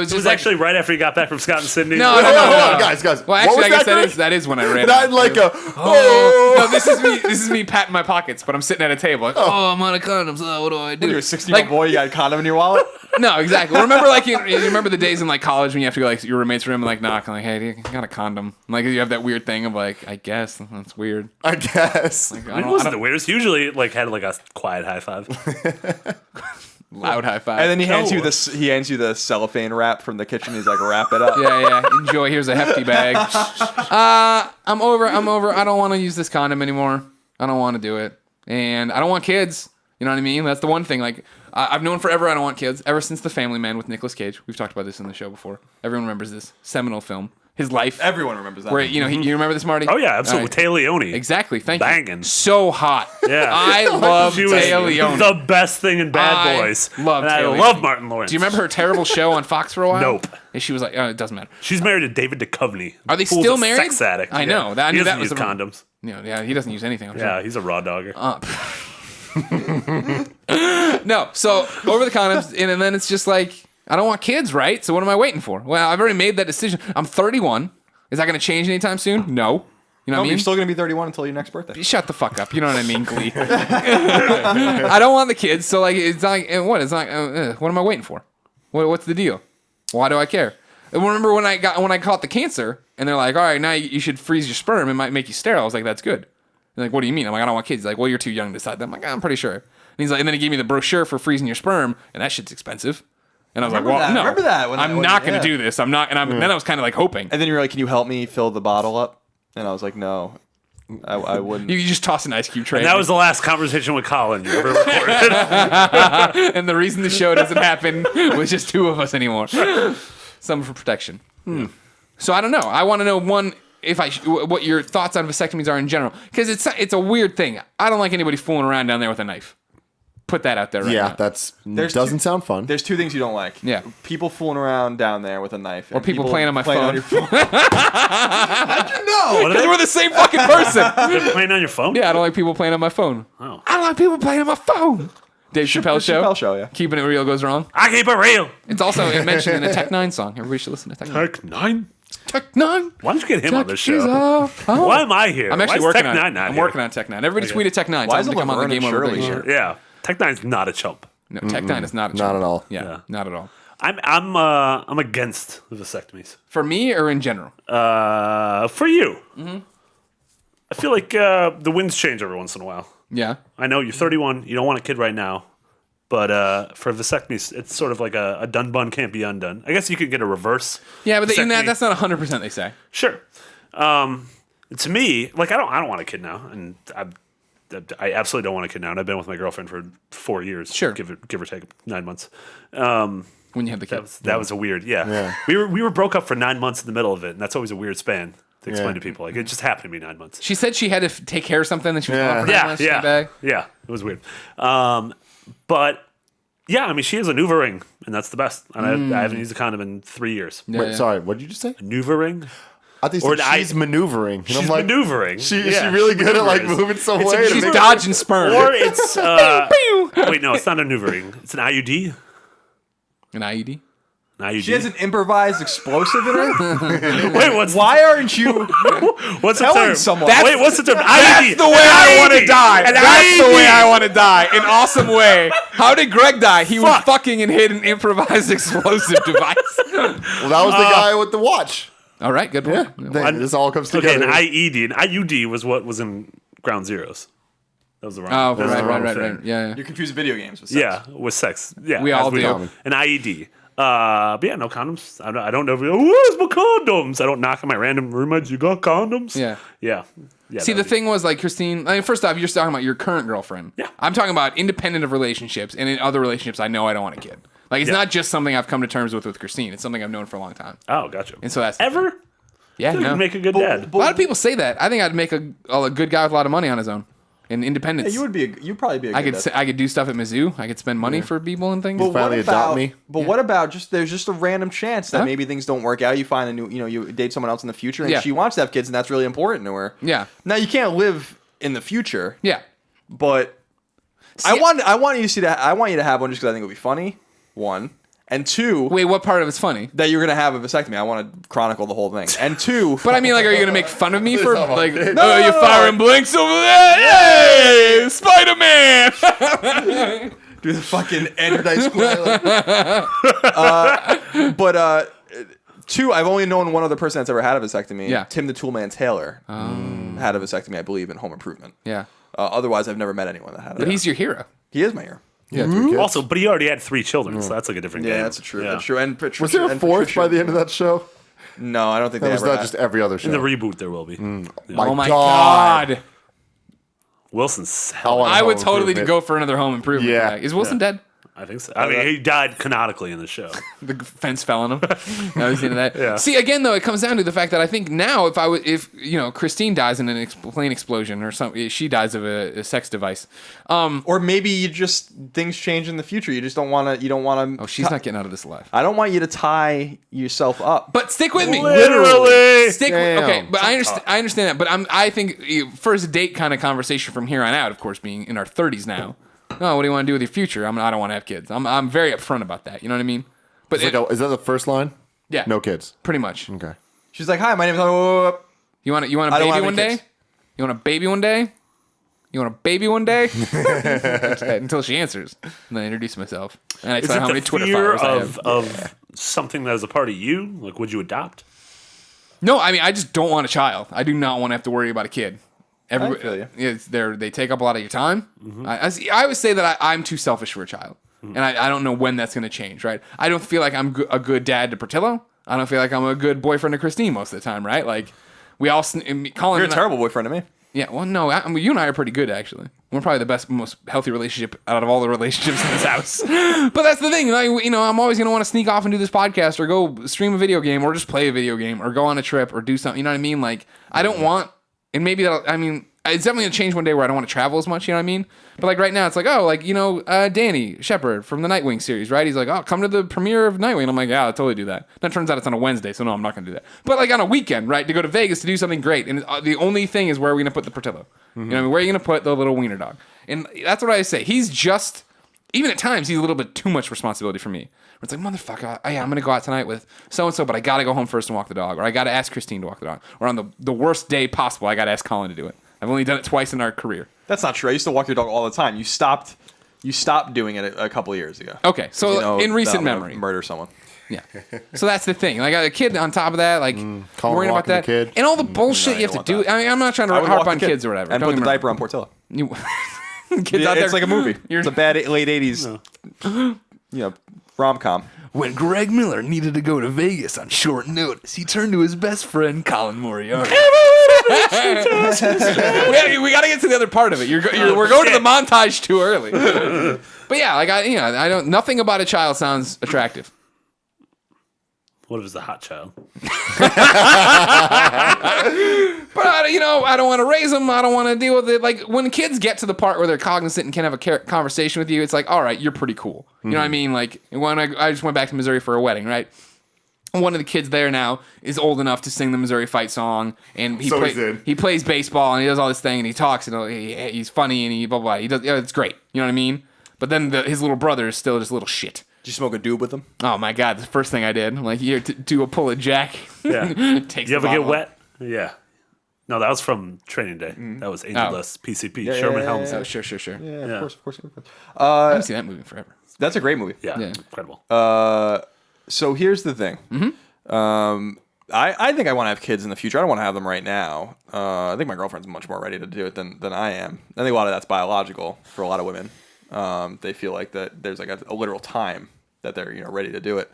was It just was like, actually right after he got back from Scott and Sydney. No. Hold on, guys. well, What actually, was I guess Greg? that is when I ran Not out. like a. No, this is me patting my pockets, but I'm sitting at a table. Like, I'm out of condoms. What do I do? You're a 16-year-old boy, you got a condom in your wallet? No, exactly. Remember, like you remember the days in like college when you have to go like your roommate's room and like knock and like, hey, do you got a condom? And, like you have that weird thing of like, I guess that's weird. I guess. Like, It wasn't the weirdest. Usually, like, had like a quiet high five. loud high five. And then he hands No. you this. He hands you the cellophane wrap from the kitchen. He's like, wrap it up. yeah. Enjoy. Here's a hefty bag. I'm over. I don't want to use this condom anymore. I don't want to do it, and I don't want kids. You know what I mean? That's the one thing. Like I've known forever I don't want kids. Ever since The Family Man with Nicolas Cage. We've talked about this in the show before. Everyone remembers this seminal film. His life. Everyone remembers that. Where you remember this, Marty? Oh yeah, absolutely. All right. Tay Leone. Exactly. Thank you. Banging. So hot. Yeah. I love She was Tay Leone. the best thing in Bad I Boys. love and I Tay love Leone. Martin Lawrence. Do you remember her terrible show on Fox for a while? Nope. And she was like, it doesn't matter. She's married to David Duchovny. Are they Fool's still a married? Sex addict. I know. Yeah. I He knew doesn't that was use the- condoms. Yeah, he doesn't use anything. I'm sure. Yeah, he's a raw dogger. No, so over the condoms, and then it's just like, I don't want kids, right? So what am I waiting for? Well, I've already made that decision. I'm 31. Is that going to change anytime soon? No. You know No, what I you're mean? still gonna be 31 until your next birthday. Shut the fuck up. You know what I mean, Glee. I don't want the kids, so like, it's like, what? It's like, what am I waiting for? What's the deal? Why do I care? And remember when I caught the cancer, and they're like, all right, now you should freeze your sperm. It might make you sterile. I was like, that's good. They're like, what do you mean? I'm like, I don't want kids. He's like, well, you're too young to decide that. I'm like, I'm pretty sure. And he's like, and then he gave me the brochure for freezing your sperm, and that shit's expensive. And I was Remember like, well, that. no, Remember that when- I'm when- not going to yeah. do this. I'm not. And then I was kind of like hoping. And then you were like, "Can you help me fill the bottle up?" And I was like, "No, I wouldn't." You just toss an ice cube tray. And that was the last conversation with Colin you ever recorded. And the reason the show doesn't happen was just two of us anymore. Some for protection. So I don't know. I want to know, one, what your thoughts on vasectomies are in general, because it's a weird thing. I don't like anybody fooling around down there with a knife. Put that out there right now. Doesn't sound fun. There's two things you don't like. Yeah. People fooling around down there with a knife. Or people playing on my phone. your phone. How'd you know? What are Because they? we're the same fucking person. They're playing on your phone? Yeah, I don't like people playing on my phone. Oh. I don't like people playing on my phone. Dave Chappelle show. Chappelle show, yeah. Keeping it real goes wrong. I keep it real. It's also mentioned in a Tech Nine song. Everybody should listen to Tech Nine. Tech 9? Tech Nine. Why don't you get him on this Tech is show? off. Oh. Why am I here? I'm actually Why is working Tech on it. 9 not I'm here? working on Tech Nine. Everybody tweet at Tech Nine. Why Tell them to is come on the Laverne Game and Over Shirley Greggy here? show. Yeah. Tech 9's not a chump. No, Tech Nine is not a Not joke. at all. Yeah, not at all. I'm against the vasectomies. For me or in general? For you. Mm-hmm. I feel like the winds change every once in a while. Yeah. I know you're 31. You don't want a kid right now. But for vasectomies, it's sort of like a done bun can't be undone. I guess you could get a reverse. Yeah, but vasectomy. that's not 100%. They say. Sure. To me, like I don't want a kid now, and I absolutely don't want a kid now. And I've been with my girlfriend for 4 years. Sure. give or take 9 months. When you have the kids. That was a weird. Yeah. We were broke up for 9 months in the middle of it, and that's always a weird span to explain to people. Like it just happened to be 9 months. She said she had to take care of something that she was Yeah. on for 9 months in the bag. Yeah. It was weird. But yeah, I mean, she has a Nuva ring, and that's the best. And I haven't used a condom in 3 years. Yeah, Wait, yeah. sorry. What did you just say? Nuva ring. I think Or she's maneuvering. And She's I'm like, maneuvering. Is she Yeah, really good at like maneuvers. moving some It's a way? to She's make- dodging sperm. Or it's wait, no, it's not a Nuva ring. It's an IUD. An IUD. An IUD. She has an improvised explosive in her? Wait, what's Why aren't you what's the telling term? someone? Wait, what's the term? That's IUD. the way I want to die. An That's the IUD. way I want to die. An awesome way. How did Greg die? He was Fuck. fucking and hit an improvised explosive device. Well, that was the guy with the watch. All right, good point. Yeah. This all comes Okay, together. an IED. An IUD was what was in Ground Zeroes. That was the wrong. Oh, that was the wrong right. thing. Yeah. You're confusing video games with sex. Yeah, with sex. Yeah, We as all do. know. An IED. But yeah, no condoms. I don't know. Where's my condoms? I don't knock on my random roommates. You got condoms? Yeah. Yeah. See, the thing was, like, Christine, I mean, first off, you're talking about your current girlfriend. Yeah. I'm talking about independent of relationships, and in other relationships, I know I don't want a kid. Like, it's Yeah. not just something I've come to terms with Christine. It's something I've known for a long time. Oh, gotcha. And so that's the Ever? thing. Yeah, You no. make a good dad. A lot of people say that. I think I'd make a good guy with a lot of money on his own. And independence. Yeah, you'd probably be a good dad. I could do stuff at Mizzou. I could spend money for people and things. But finally what about, adopt me. But what about there's just a random chance that Huh? maybe things don't work out. You find a new, you date someone else in the future, and Yeah. she wants to have kids, and that's really important to her. Yeah. Now you can't live in the future, Yeah. but I want you to have one just because I think it would be funny. One and two. Wait, what part of it's funny? That you're gonna have a vasectomy. I want to chronicle the whole thing. And two, But I mean, like, are you gonna make fun of me for not my like? dick. Oh, you're firing blinks over there! Hey, Spider-Man! do the fucking Ender square. But two, I've only known one other person that's ever had a vasectomy. Yeah. Tim the Toolman Taylor had a vasectomy, I believe, in Home Improvement. Yeah, Otherwise, I've never met anyone that had it. but he's your hero. He is my hero. Yeah, 3 kids. Also, but he already had 3 children, so that's like a different game. Yeah, that's true. Yeah. That's true. And Patricia, Was there a and fourth Patricia- by the end of that show? No, I don't think That they was ever not had. just every other show. In the reboot, there will be. Oh my god! Wilson's I hell. want- I would Home totally Improvement. go for another Home Improvement. Yeah. Is Wilson dead? I think so. I mean, he died canonically in the show. The fence fell on him. I was into that. Yeah. See, again, though, it comes down to the fact that I think now, if Christine dies in an plane explosion or something, she dies of a sex device. Or maybe you just things change in the future. You just don't want to. You don't want to. Oh, she's not getting out of this alive. I don't want you to tie yourself up. But stick with me. Literally. Stick. Damn. Okay, but I understand that. But I think first date kind of conversation from here on out. Of course, being in our 30s now. Oh, what do you want to do with your future? I don't want to have kids. I'm very upfront about that. You know what I mean? But Is that the first line? yeah, No kids. pretty much. Okay. She's like, "Hi, my name is." You want a I don't baby wanna one have day? kids. You want a baby one day? You want a baby one day? Until she answers, and then I introduce myself, and I Is tell her it how the many Twitter fear followers I have. of something that is a part of you? Like, would you adopt? No, I mean I just don't want a child. I do not want to have to worry about a kid. feel you. They take up a lot of your time. I always say that I'm too selfish for a child, and I don't know when that's going to change. Right? I don't feel like I'm a good dad to Portillo. I don't feel like I'm a good boyfriend to Christine most of the time. Right? Like we all, Colin. You're a and I- terrible boyfriend to me. Yeah, well, no, I mean, you and I are pretty good, actually. We're probably the best, most healthy relationship out of all the relationships in this house. But that's the thing, like, you know, I'm always going to want to sneak off and do this podcast or go stream a video game or just play a video game or go on a trip or do something, you know what I mean? Like, I don't want, and maybe that'll, I mean, it's definitely going to change one day where I don't want to travel as much, you know what I mean? But like right now, it's like, oh, like, you know, Danny Shepard from the Nightwing series, right? He's like, oh, come to the premiere of Nightwing. And I'm like, yeah, I'll totally do that. Then it turns out it's on a Wednesday, so no, I'm not going to do that. But like on a weekend, right, to go to Vegas to do something great. And the only thing is where are we going to put the Portillo? You know what I mean? Where are you going to put the little wiener dog? And that's what I say. He's just, even at times, he's a little bit too much responsibility for me. Where it's like, motherfucker, I'm going to go out tonight with so-and-so, but I got to go home first and walk the dog. Or I got to ask Christine to walk the dog. Or on the worst day possible, I got to ask Colin to do it. I've only done it twice in our career. That's not true. I used to walk your dog all the time. You stopped doing it a couple of years ago. Okay, so You know in recent that I'm gonna memory. murder someone. Yeah. So that's the thing. Like, I got a kid on top of that, like, Colin worrying about walking the that. kid. And all the bullshit No, you have to don't do. want that. I mean, I'm not trying to I would harp walk the on kid kids or whatever. and Don't put the get me diaper on Portillo. wrong. Kids out there. It's like a movie. You're- It's a bad late '80s, rom-com. When Greg Miller needed to go to Vegas on short notice, he turned to his best friend, Colin Moriarty. we got to get to the other part of it. We're going to the montage too early. But yeah, like I don't. Nothing about a child sounds attractive. What if it's a hot child? But I don't want to raise them. I don't want to deal with it. Like when kids get to the part where they're cognizant and can have a conversation with you, it's like, all right, you're pretty cool. You know what I mean? Like when I just went back to Missouri for a wedding, right? One of the kids there now is old enough to sing the Missouri Fight song, and he plays baseball and he does all this thing and he talks and he's funny and he blah blah. He does. It's great. You know what I mean? But then his little brother is still just a little shit. Did you smoke a doob with them? Oh my god! The first thing I did, I'm like, here, do a pull of Jack. Yeah. Takes You ever the get bottle. wet? Yeah. No, that was from Training Day. That was Angel Dust, PCP, Sherman Helms. Oh, sure. Yeah, of course. I haven't seen that movie in forever. That's a great movie. Yeah, Yeah. incredible. So here's the thing. I think I want to have kids in the future. I don't want to have them right now. I think my girlfriend's much more ready to do it than I am. I think a lot of that's biological for a lot of women. They feel like that there's like a literal time that they're ready to do it.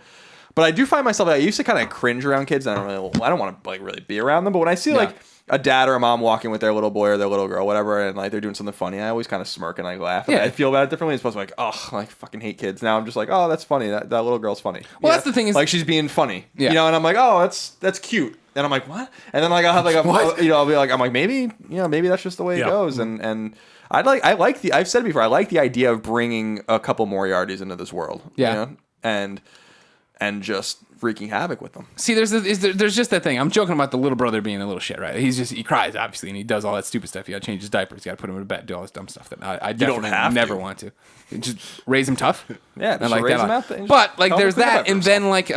But I do find myself, I used to kind of cringe around kids. I don't want to like really be around them. But when I see like a dad or a mom walking with their little boy or their little girl, whatever, and like they're doing something funny, I always kind of smirk and I laugh. And I feel about it differently. It's supposed to be like, oh, I fucking hate kids. Now I'm just like, oh, that's funny. That little girl's funny. Well, that's the thing is, like she's being funny. Yeah. And I'm like, oh, that's cute. And I'm like, what? And then like I'll have like I'll be like, I'm like, maybe that's just the way it goes. And I've said it before, I like the idea of bringing a couple Moriartys into this world. Yeah. And just wreaking havoc with them. see, there's just that thing. I'm joking about the little brother being a little shit, right? He cries obviously, and he does all that stupid stuff. You got to change his diapers. You got to put him to bed. Do all this dumb stuff that I definitely never want to. Just raise him tough. Yeah, I like raise that. him out there and But like, tell him there's to clean that, up and then like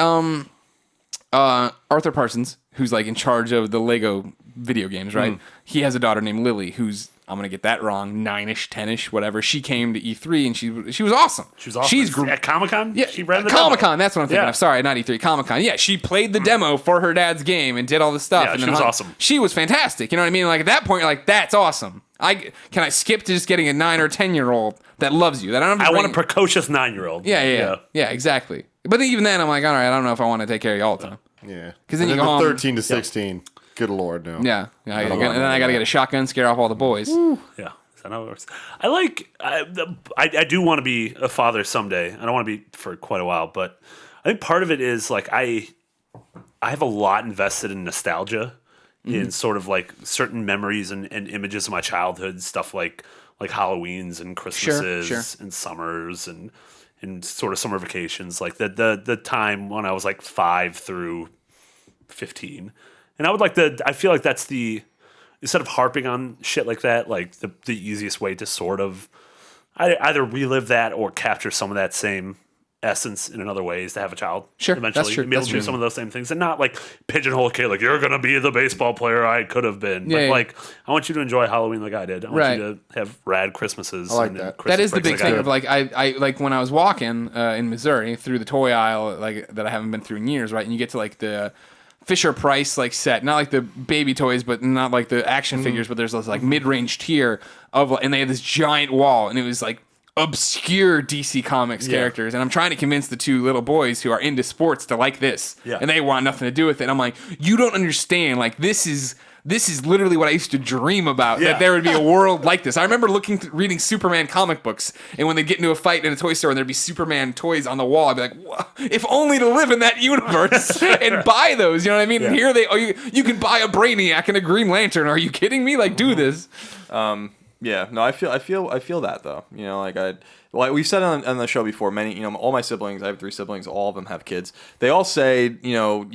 Arthur Parsons, who's like in charge of the Lego video games, right? He has a daughter named Lily, who's, I'm gonna get that wrong, 9ish, 10ish, whatever. She came to E3 and she was awesome. She was awesome. She's At Comic-Con? Yeah, She ran the Comic-Con. That's what I'm thinking Yeah. of. Sorry, not E3. Comic-Con. Yeah, she played the demo for her dad's game and did all this stuff. Yeah, and she then was awesome. She was fantastic. You know what I mean? Like at that point, you're like, that's awesome. Can I skip to just getting a 9 or 10-year-old that loves you? That I don't have to I want a bring- precocious 9-year-old. Yeah, exactly. But even then, I'm like, all right, I don't know if I want to take care of you all the time. Yeah. 'Cause then And you go home- 13 to 16. Good lord, no. Yeah, and then I got to get a shotgun, scare off all the boys. Yeah. Is that how it works? I do want to be a father someday. I don't want to be for quite a while, but I think part of it is like I have a lot invested in nostalgia, in sort of like certain memories and images of my childhood, stuff like Halloweens and Christmases and summers and sort of summer vacations, like the time when I was like 5 through 15. And I feel like that's instead of harping on shit like that, like the easiest way to sort of either relive that or capture some of that same essence in another way is to have a child. Sure, eventually. that's true, And be able that's to do true. some of those same things and not like pigeonhole a kid like you're gonna be the baseball player I could have been. Yeah, But yeah. like I want you to enjoy Halloween like I did. I want Right. you to have rad Christmases. I like and that. Christmas That is the breaks big like I thing did. of like I like when I was walking in Missouri through the toy aisle like that I haven't been through in years, right? And you get to like the Fisher Price like set, not like the baby toys, but not like the action figures, but there's this like mid-range tier of, and they had this giant wall, and it was like obscure DC Comics characters, and I'm trying to convince the two little boys who are into sports to like this, Yeah. and they want nothing to do with it. I'm like, you don't understand, like this is this is literally what I used to dream about, that there would be a world like this. I remember reading Superman comic books, and when they'd get into a fight in a toy store and there'd be Superman toys on the wall, I'd be like, "Whoa, if only to live in that universe and buy those." You know what I mean? And here you can buy a Brainiac and a Green Lantern. Are you kidding me? Like, do this. Yeah, no, I feel that though. You know, like we've said on the show before, many, you know, all my siblings, I have 3 siblings, all of them have kids. They all say, you know,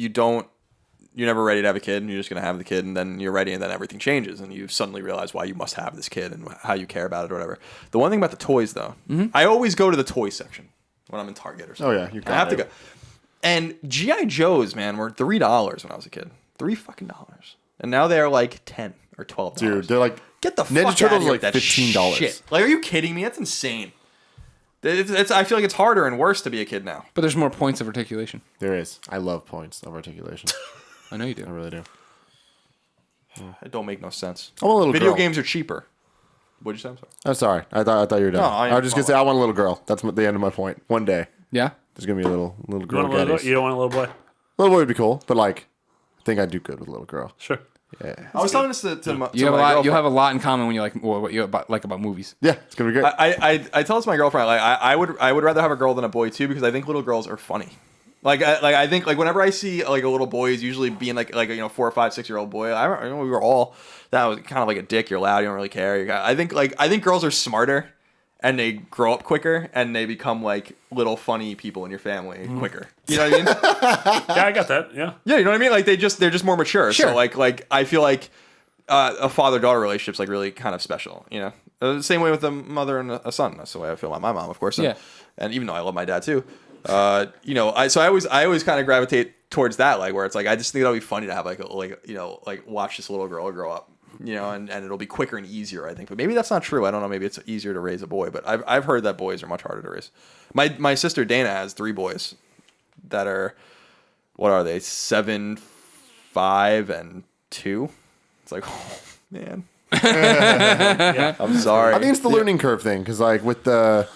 you're never ready to have a kid, and you're just gonna have the kid, and then you're ready, and then everything changes, and you suddenly realize why you must have this kid and how you care about it or whatever. The one thing about the toys though, I always go to the toy section when I'm in Target or something. Oh yeah, I have to go. And GI Joes, man, were $3 when I was a kid. $3 fucking dollars, and now they are like $10 or $12. Dude, they're like Get the Ninja fuck Turtles out of here are with like that $15. shit. Like, are you kidding me? That's insane. I feel like it's harder and worse to be a kid now. But there's more points of articulation. There is. I love points of articulation. I know you do. I really do. It don't make no sense. I want a little Video girl. games are cheaper. What'd you say? I'm sorry. I'm sorry. I thought you were done. No, I was just gonna say I want a little girl. That's the end of my point. One day Yeah? there's gonna be a little You, girl. want a little, you don't want a little boy? Little boy would be cool, but like, I think I'd do good with a little girl. Sure. Yeah. I was telling this to my You have a lot. girlfriend. You have a lot in common when you like what you like about movies. Yeah, it's gonna be great. I tell this to my girlfriend. Like, I would rather have a girl than a boy too, because I think little girls are funny. I think whenever I see like a little boy is usually being like 4 or 5, 6-year-old boy. I know we were all that was kind of like a dick. You're loud. You don't really care. I think girls are smarter, and they grow up quicker, and they become like little funny people in your family quicker. You know what I mean? Yeah, I got that. Yeah. Yeah, you know what I mean? Like they're just more mature. Sure. So like I feel like a father-daughter relationship's like really kind of special. You know, the same way with a mother and a son. That's the way I feel about my mom, of course. And, Yeah. And even though I love my dad too, you know, I always kind of gravitate towards that, like where it's like I just think it'll be funny to have like watch this little girl grow up. You know, and it'll be quicker and easier, I think. But maybe that's not true. I don't know. Maybe it's easier to raise a boy. But I've heard that boys are much harder to raise. My sister Dana has 3 boys that are, what are they? 7, 5, and 2. It's like, oh man. I'm sorry. I think it's the learning curve thing, because like with the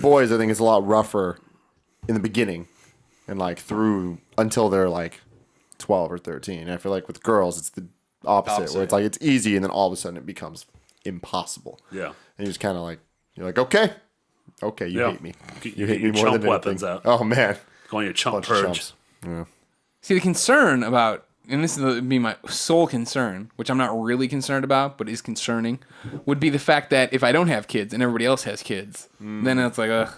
boys, I think it's a lot rougher in the beginning, and like through until they're like 12 or 13. And I feel like with girls, it's the opposite, where it's like it's easy, and then all of a sudden it becomes impossible. Yeah. And you just kind of like you're like, okay, you hate me. You hate me your more chump than weapons anything. out. Oh man, Going your chump bunch of purge. chumps. Yeah. See, the concern about, and this would be my sole concern, which I'm not really concerned about, but is concerning, would be the fact that if I don't have kids and everybody else has kids, then it's like,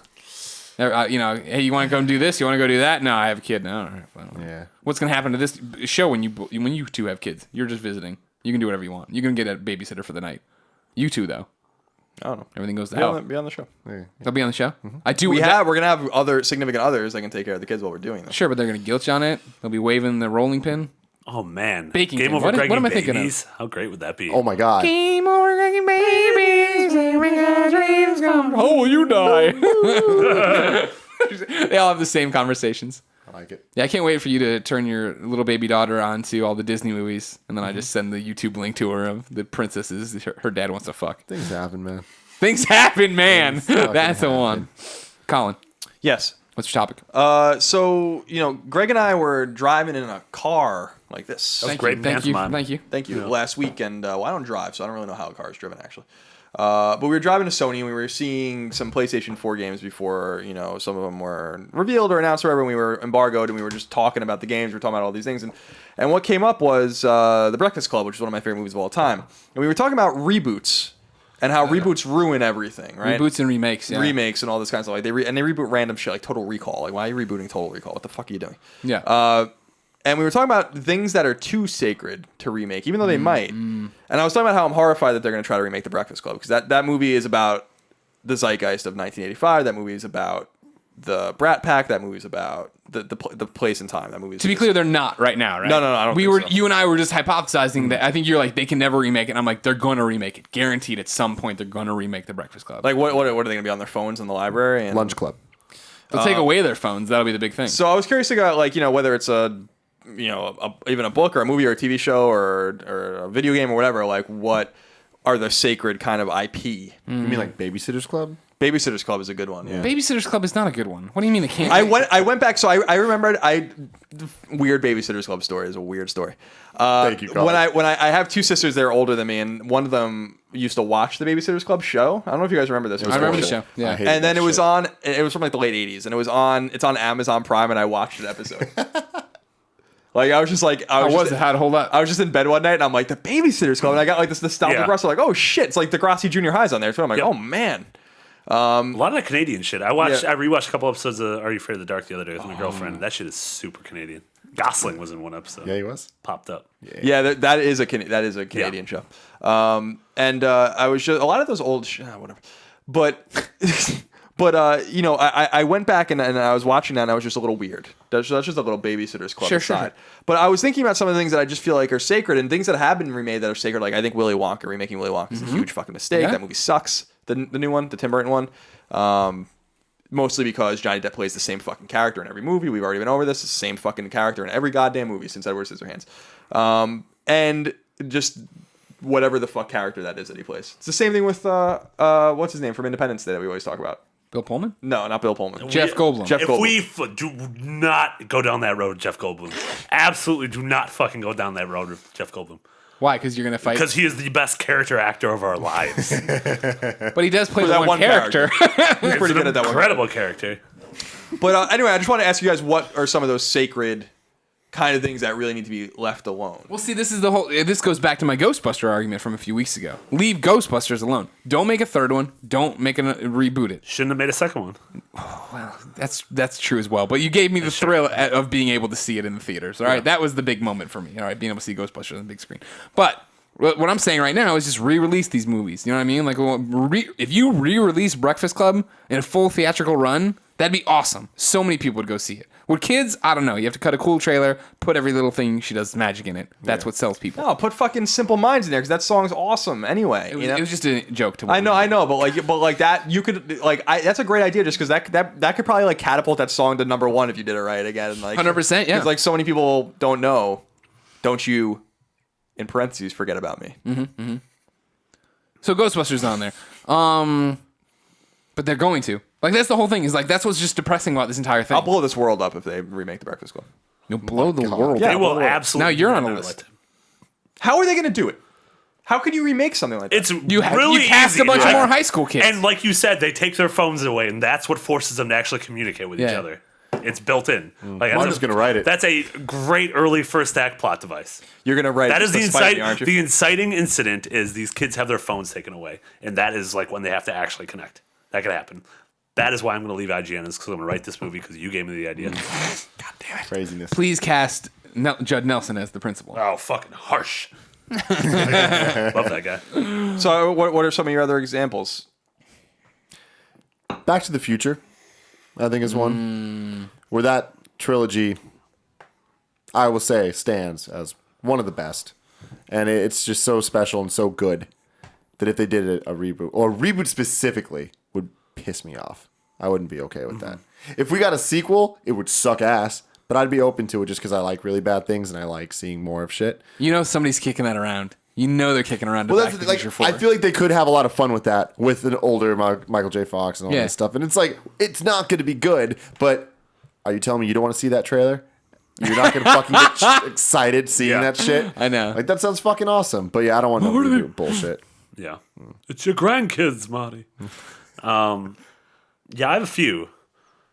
you know, hey, you want to go do this? You want to go do that? No, I have a kid. No, all right, fine. Yeah. What's going to happen to this show when you two have kids? You're just visiting. You can do whatever you want. You can get a babysitter for the night. You two, though, I don't know. everything goes to hell. Be on the show. They'll be on the show. I do. We're gonna have other significant others that can take care of the kids while we're doing this. Sure, but they're going to guilt you on it. They'll be waving the rolling pin. Oh man. Baking Game pin. over What Greggy am I thinking of? babies. How great would that be? Oh my god. Game over, Greggy babies. Dreams come. Oh, will you die? They all have the same conversations. I like it. Yeah, I can't wait for you to turn your little baby daughter on to all the Disney movies, and then I just send the YouTube link to her of the princesses her dad wants to fuck. Things happen, man. Things happen, man. fucking That's the happen. one. Colin, Yes. what's your topic? So you know, Greg and I were driving in a car like this. was great Thank you. pantomime. Thank you. Thank you. Last week, and well, I don't drive, so I don't really know how a car is driven actually. But we were driving to Sony, and we were seeing some PlayStation 4 games before, you know, some of them were revealed or announced or whatever, and we were embargoed, and we were just talking about the games. We were talking about all these things, and what came up was The Breakfast Club, which is one of my favorite movies of all time. And we were talking about reboots and how reboots ruin everything, right? Reboots and remakes. Yeah. Remakes and all this kind of stuff. Like they reboot random shit, like Total Recall. Like, why are you rebooting Total Recall? What the fuck are you doing? Yeah. And we were talking about things that are too sacred to remake, even though they might. And I was talking about how I'm horrified that they're going to try to remake The Breakfast Club, because that movie is about the zeitgeist of 1985. That movie is about the Brat Pack. That movie is about the place and time. That movie. To be clear, they're not right now, right? No, I don't think so. You and I were just hypothesizing that. I think you're like, they can never remake it. And I'm like, they're going to remake it. Guaranteed at some point they're going to remake The Breakfast Club. Like, what are they going to be on their phones in the library? And Lunch Club. They'll take away their phones. That'll be the big thing. So I was curious to go, like, you know, whether it's even a book or a movie or a TV show or a video game or whatever, like what are the sacred kind of IP? You mean like Babysitter's Club? Babysitter's Club is a good one. Yeah. Babysitter's Club is not a good one. What do you mean it can't? I went back, so I remembered weird Babysitter's Club story is a weird story. Thank you, Colin. When I have two sisters that are older than me, and one of them used to watch the Babysitter's Club show. I don't know if you guys remember this. I remember the show. Yeah. And then it was on. It was from like the late '80s, and it's on Amazon Prime, and I watched an episode. Like I was just like How to hold up? I was just in bed one night, and I'm like, the Babysitter's Club, and I got like this nostalgic rush. Like, oh shit, it's like Degrassi Junior High's on there. So I'm like, oh man. A lot of the Canadian shit. I rewatched a couple episodes of Are You Afraid of the Dark the other day with my girlfriend. That shit is super Canadian. Gosling was in one episode. Yeah, he was. Popped up. Yeah, that is a Canadian show. And I was just a lot of those old whatever. But you know, I went back and I was watching that and I was just a little weird. That's just a little Babysitter's Club aside. But I was thinking about some of the things that I just feel like are sacred and things that have been remade that are sacred. Like I think remaking Willy Wonka is a huge fucking mistake. Yeah. That movie sucks. The new one, the Tim Burton one. Mostly because Johnny Depp plays the same fucking character in every movie. We've already been over this. It's the same fucking character in every goddamn movie since Edward Scissorhands. And just whatever the fuck character that is that he plays. It's the same thing with what's his name from Independence Day that we always talk about. Bill Pullman? No, not Bill Pullman. Jeff Goldblum. If we do not go down that road with Jeff Goldblum, absolutely do not fucking go down that road with Jeff Goldblum. Why? Because you're going to fight? Because he is the best character actor of our lives. But he does play the one character. He's pretty good at that one. Incredible character. But anyway, I just want to ask you guys, what are some of those sacred kind of things that really need to be left alone? Well, see, this goes back to my Ghostbuster argument from a few weeks ago. Leave Ghostbusters alone. Don't make a third one. Don't make reboot it. Shouldn't have made a second one. Well, that's true as well. But you gave me the thrill of being able to see it in the theaters. All right, that was the big moment for me. All right, being able to see Ghostbusters on the big screen. But what I'm saying right now is just re-release these movies. You know what I mean? Like, if you re-release Breakfast Club in a full theatrical run, that'd be awesome. So many people would go see it. With kids, I don't know. You have to cut a cool trailer, put every little thing she does magic in it. That's what sells people. No, put fucking Simple Minds in there because that song's awesome. Anyway, It was just a joke to. I know, but like that, you could that's a great idea just because that could probably like catapult that song to number one if you did it right again. Like 100%, yeah. Because like so many people don't know, don't you? In parentheses, forget about me. Mm-hmm. So Ghostbusters on there, but they're going to. Like, that's the whole thing. Is like, that's what's just depressing about this entire thing. I'll blow this world up if they remake The Breakfast Club. You'll blow the world. Yeah, They will absolutely. Now you're on a do list. it. How are they going to do it? How could you remake something like that? It's You really cast easy. a bunch of more high school kids. And like you said, they take their phones away, and that's what forces them to actually communicate with each Yeah. other. It's built in. Like, I'm just gonna write it. That's a great early first act plot device. You're going to write That is the incite, aren't you? the inciting incident is these kids have their phones taken away, and that is like when they have to actually connect. That could happen. That is why I'm going to leave IGN, is because I'm going to write this movie because you gave me the idea. God damn it. Craziness. Please cast Judd Nelson as the principal. Oh, fucking harsh. Love that guy. So what are some of your other examples? Back to the Future, I think is one. Where that trilogy, I will say, stands as one of the best. And it's just so special and so good that if they did a reboot, or a reboot specifically, would piss me off. I wouldn't be okay with that. If we got a sequel, it would suck ass, but I'd be open to it just because I like really bad things and I like seeing more of shit. You know somebody's kicking that around. You know they're kicking around to Well, Back to that's the like, Future 4. I feel like they could have a lot of fun with that, with an older Michael J. Fox and all this stuff. And it's like, it's not going to be good, but are you telling me you don't want to see that trailer? You're not going to fucking get excited seeing that shit? I know. Like, that sounds fucking awesome. But yeah, I don't want no reboot bullshit. Yeah. It's your grandkids, Marty. Yeah, I have a few.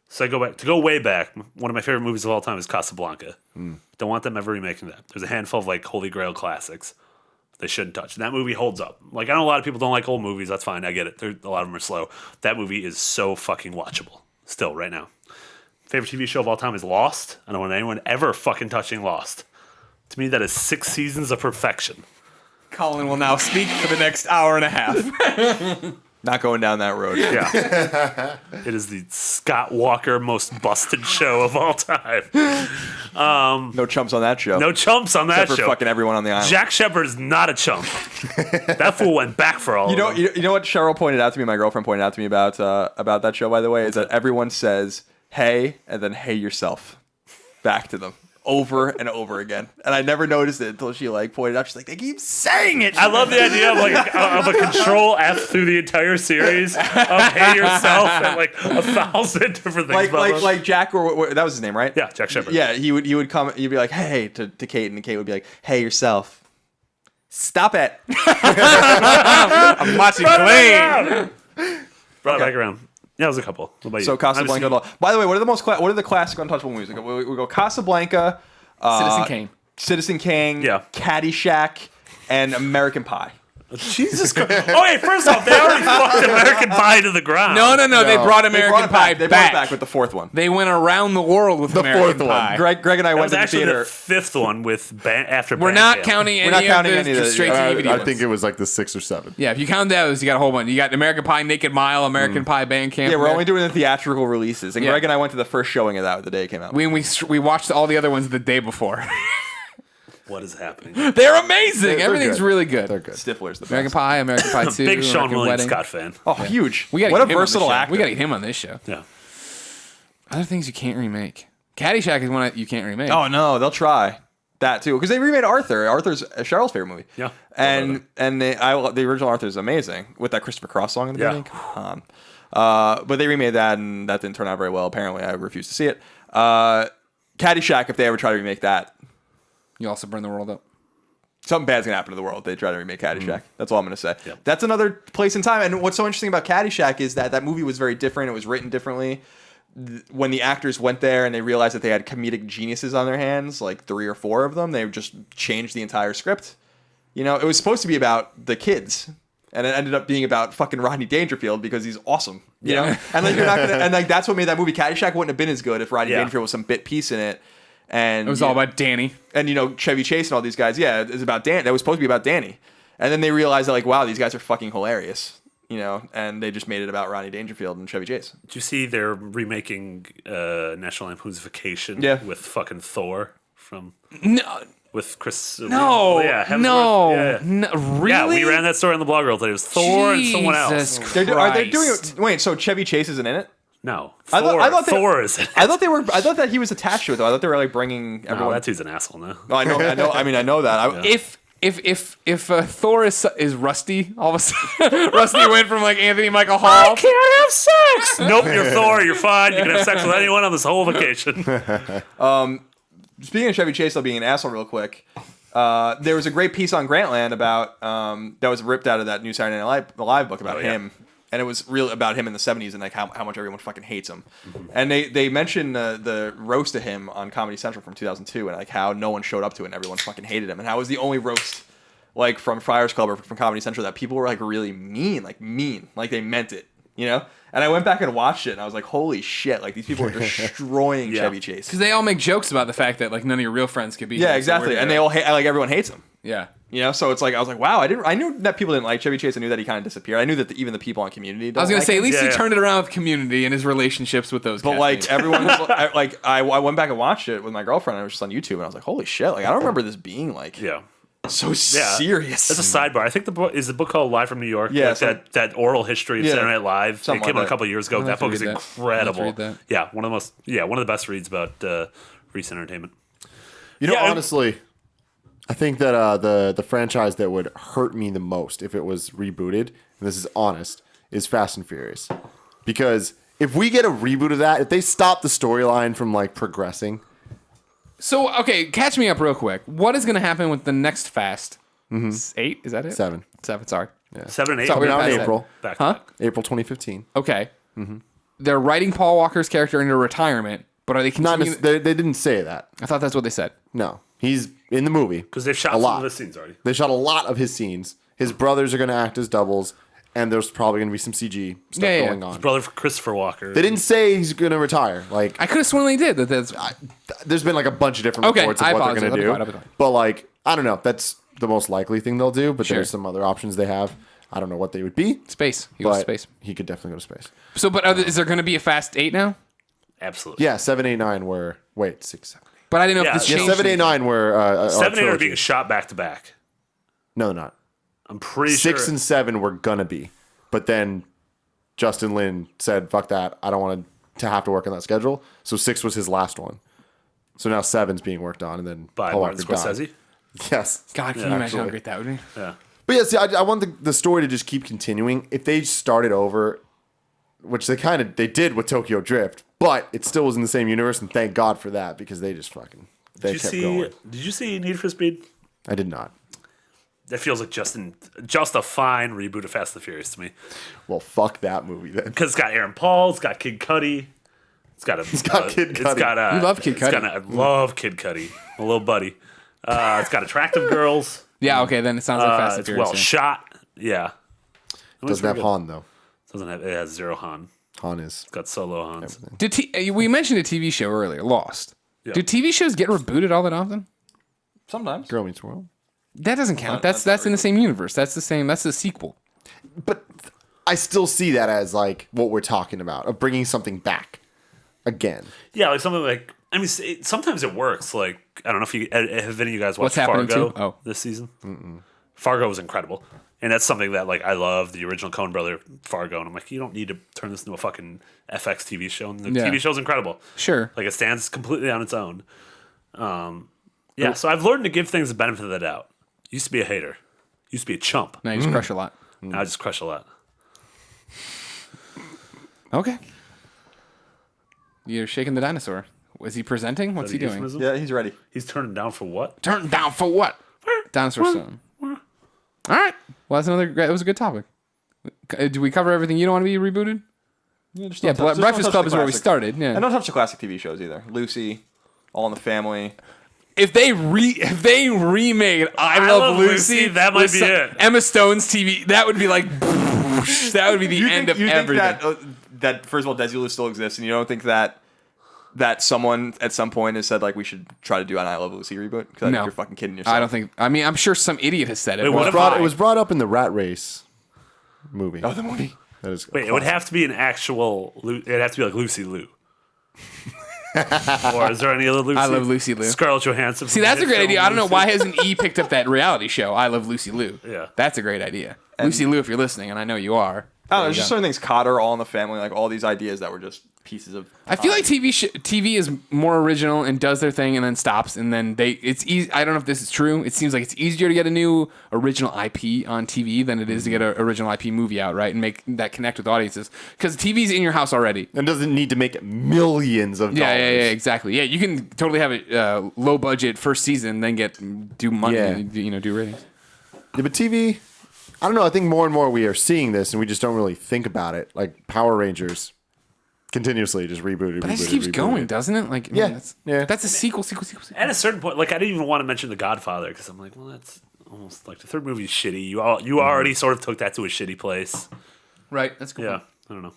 So I go way back. One of my favorite movies of all time is Casablanca. Don't want them ever remaking that. There's a handful of like Holy Grail classics they shouldn't touch. And that movie holds up. Like, I know a lot of people don't like old movies. That's fine. I get it. A lot of them are slow. That movie is so fucking watchable still right now. Favorite TV show of all time is Lost. I don't want anyone ever fucking touching Lost. To me, that is 6 seasons of perfection. Colin will now speak for the next hour and a half. Not going down that road. Yeah. It is the Scott Walker most busted show of all time. No chumps on that show. No chumps on that Except for show. fucking everyone on the island. Jack Shepard is not a chump. That fool went back for all of them. You know what Cheryl pointed out to me, my girlfriend pointed out to me about that show, by the way, is that everyone says, hey, and then hey yourself back to them over and over again, and I never noticed it until she like pointed out. She's like, they keep saying it. I love the idea of like of a control F through the entire series of Hey Yourself and like 1,000 different things. like Jack or that was his name, right? Yeah, Jack Shepherd. Yeah, he would come. He'd be like, hey, to Kate, and Kate would be like, hey yourself. Stop it. I'm watching Blade. Brought it back around. Yeah, it was a couple. What about you? So Casablanca. By the way, what are the classic untouchable movies? We go Casablanca, Citizen Kane, Yeah. Caddyshack, and American Pie. Jesus Christ. Oh, wait, first off, they already fucked American Pie to the ground. No. They brought American Pie They brought it back with the fourth one. They went around the world with The American fourth Pie. one. Greg and I That went was to the actually theater. the fifth one with after We're not counting any not counting of any the of the- straight to DVD I ones. think it was like the 6 or 7. Yeah, if you count those, you got a whole bunch. You got American Pie, Naked Mile, American Pie, Bandcamp. Yeah, we're only doing the theatrical releases. And Yeah. Greg and I went to the first showing of that the day it came out. We watched all the other ones the day before. What is happening? They're amazing. They're Everything's good. really good. They're good. Stifler's the best. American Pie, American Pie 2, Big Sean American William Wedding. Scott fan. Oh, huge. We gotta What get a him on this versatile show. actor. We got to get him on this show. Yeah. Other things you can't remake. Caddyshack is one you can't remake. Oh no, they'll try that too because they remade Arthur. Arthur's Cheryl's favorite movie. Yeah. and the original Arthur is amazing with that Christopher Cross song in the Yeah. beginning. Come on. But they remade that and that didn't turn out very well. Apparently, I refuse to see it. Caddyshack, if they ever try to remake that, You also burn the world up. something bad's gonna happen to the world. They try to remake Caddyshack. That's all I'm gonna say. Yep. That's another place in time. And what's so interesting about Caddyshack is that movie was very different. It was written differently. When the actors went there and they realized that they had comedic geniuses on their hands, like 3 or 4 of them, they just changed the entire script. You know, it was supposed to be about the kids, and it ended up being about fucking Rodney Dangerfield because he's awesome. You know, and like you're not gonna, and like that's what made that movie. Caddyshack wouldn't have been as good if Rodney Dangerfield was some bit piece in it. And It was all about Danny. and Chevy Chase and all these guys. Yeah, it's about Dan. That was supposed to be about Danny, and then they realized that like, wow, these guys are fucking hilarious. And they just made it about Rodney Dangerfield and Chevy Chase. Did you see they're remaking National Lampoon's Vacation with fucking Thor No. with Chris? No. Yeah, Hemsworth. No. Yeah. No. Really? Yeah, we ran that story on the blog roll today. It was Thor and someone else. Jesus Are they doing Christ. it? Wait, so Chevy Chase isn't in it? No, I thought Thor is it. I thought that he was attached to it though. I thought they were like bringing No, everyone. that dude's an asshole now. No, I know. I mean, I know that. If Thor is Rusty, all of a sudden Rusty went from like Anthony Michael Hall. Can't have sex. Nope, you're Thor. You're fine. You can have sex with anyone on this whole vacation. Speaking of Chevy Chase, though, being an asshole, real quick. There was a great piece on Grantland about that was ripped out of that new Saturday Night Live book about him. And it was real about him in the 70s and like how much everyone fucking hates him. And they mentioned the roast of him on Comedy Central from 2002 and like how no one showed up to it and everyone fucking hated him and how it was the only roast like from Friars Club or from Comedy Central that people were like really mean, like they meant it, And I went back and watched it and I was like, holy shit, like these people are destroying Chevy Chase. Because they all make jokes about the fact that like none of your real friends could be. Yeah, here, so exactly. we're And gonna- they all hate, like everyone hates him. Yeah. So it's like I was like, wow, I knew that people didn't like Chevy Chase. I knew that he kind of disappeared. I knew that even the people on Community. I was gonna say at least Yeah, he yeah. turned it around with Community and his relationships with those. but like castmates. everyone, I went back and watched it with my girlfriend. And I was just on YouTube, and I was like, holy shit! Like I don't remember this being like so serious. That's a sidebar. I think the book called Live from New York. Yeah, like that oral history of Saturday Night Live. Something It came like out a that. couple of years ago. I'll That have to book is read that. incredible. I'll have to read that. Yeah, one of the best reads about recent entertainment. Honestly, I think that the franchise that would hurt me the most if it was rebooted, and this is honest, is Fast and Furious. Because if we get a reboot of that, if they stop the storyline from like progressing. So okay, catch me up real quick. What is gonna happen with the next Fast? 8? Is that it? 7. 7. Sorry. 7 and 8. Sorry, we're Coming out past in that. April. Back Huh? to back. April 2015. Okay. They're writing Paul Walker's character into retirement, but are they Not continuing? they didn't say that. I thought that's what they said. No. He's in the movie. Because they've shot a some lot. of the scenes already. They shot a lot of his scenes. His brothers are going to act as doubles, and there's probably going to be some CG stuff Yeah. going on. Brother Christopher Walker. They didn't say he's going to retire. Like, I could have sworn they did. That's there's been like a bunch of different Okay, reports of I what they're apologize. going to I'll be do. quiet. But like, I don't know. That's the most likely thing they'll do. But Sure. there's some other options they have. I don't know what they would be. space. He goes to But space. he could definitely go to space. So, but is there going to be a Fast 8 now? Absolutely. Yeah, 7, 8, 9 were 6, 7. But I didn't know Yeah, if this yeah, changed. 7, 8, 9 were 7 and 8 are trilogy. being shot back to back. No, they're not. I'm pretty 6 sure. and 7 were gonna be, but then Justin Lin said, "Fuck that! I don't want to have to work on that schedule." So 6 was his last one. So now 7's being worked on, and then By Paul Martin Walker died. Scorsese. Yes. God, can you imagine how great that would be? Yeah. But yeah, see, I want the story to just keep continuing. If they started over, which they did with Tokyo Drift, but it still was in the same universe, and thank God for that, because they just fucking kept going. Did you see Need for Speed? I did not. That feels like just a fine reboot of Fast and the Furious to me. Well, fuck that movie then. Because it's got Aaron Paul, it's got Kid Cudi, it's got Kid Cudi. You love Kid Cudi. I love Kid Cudi, my little buddy. It's got attractive girls. Yeah, okay, then it sounds like Fast and It's Furious. well shot. Yeah. Doesn't have Han though. It has zero Han. Han is. It's got solo Hans. We mentioned a TV show earlier, Lost. Yeah. Do TV shows get rebooted all that often? Sometimes. Girl Meets World. That doesn't count. That's in the same universe. That's the same. That's the sequel. But I still see that as like what we're talking about, of bringing something back again. Yeah, like something like, I mean, sometimes it works. Like, I don't know if have any of you guys watched What's happening Fargo to? Oh. this season? Mm-mm. Fargo was incredible. And that's something that, like, I love the original Coen brother Fargo. And I'm like, you don't need to turn this into a fucking FX TV show. And the TV show's incredible. Sure. Like, it stands completely on its own. Yeah, so I've learned to give things the benefit of the doubt. Used to be a hater. Used to be a chump. Now you just crush a lot. Now I just crush a lot. Okay. You're shaking the dinosaur. Was he presenting? What's he doing? Euphemism? Yeah, he's ready. He's turning down for what? Turn down for what? Dinosaur son. All right. Well, that's another. It was a good topic. Do we cover everything you don't want to be rebooted? Yeah, Breakfast Club is where we started. Yeah. And don't touch the classic TV shows either. Lucy, All in the Family. If they remade I Love Lucy, that might be it. Emma Stone's TV, that would be like that would be the end of everything. That first of all, Desi Lou still exists, and you don't think that someone at some point has said like we should try to do an I Love Lucy reboot? Because No. you're fucking kidding yourself. I don't think. I mean, I'm sure some idiot has said it. Wait, what but- if It was brought up in the Rat Race movie. Oh, the movie. That is Wait, it would have to be an actual. It'd have to be like Lucy Liu. Or is there any other Lucy? I Love Lucy Liu. Scarlett Johansson. See, that's a great idea. I don't know why hasn't E picked up that reality show. I Love Lucy Liu. Yeah. That's a great idea. Lucy Liu, if you're listening, and I know you are. I don't know. There's just certain things. Cotter, All in the Family, like all these ideas that were just pieces of. I feel like TV is more original and does their thing and then stops and then it's easy. I don't know if this is true. It seems like it's easier to get a new original IP on TV than it is to get an original IP movie out, right? And make that connect with audiences because TV's in your house already. And doesn't need to make millions of dollars. Yeah, exactly. Yeah, you can totally have a low budget first season, then do money, do ratings. Yeah, but TV, I don't know. I think more and more we are seeing this, and we just don't really think about it. Like Power Rangers, continuously just rebooted. But that just keeps going, doesn't it? Like, Yeah, that's a sequel. At a certain point, like I didn't even want to mention The Godfather because I'm like, well, that's almost like the third movie is shitty. You already sort of took that to a shitty place. Right, that's cool. Yeah, I don't know.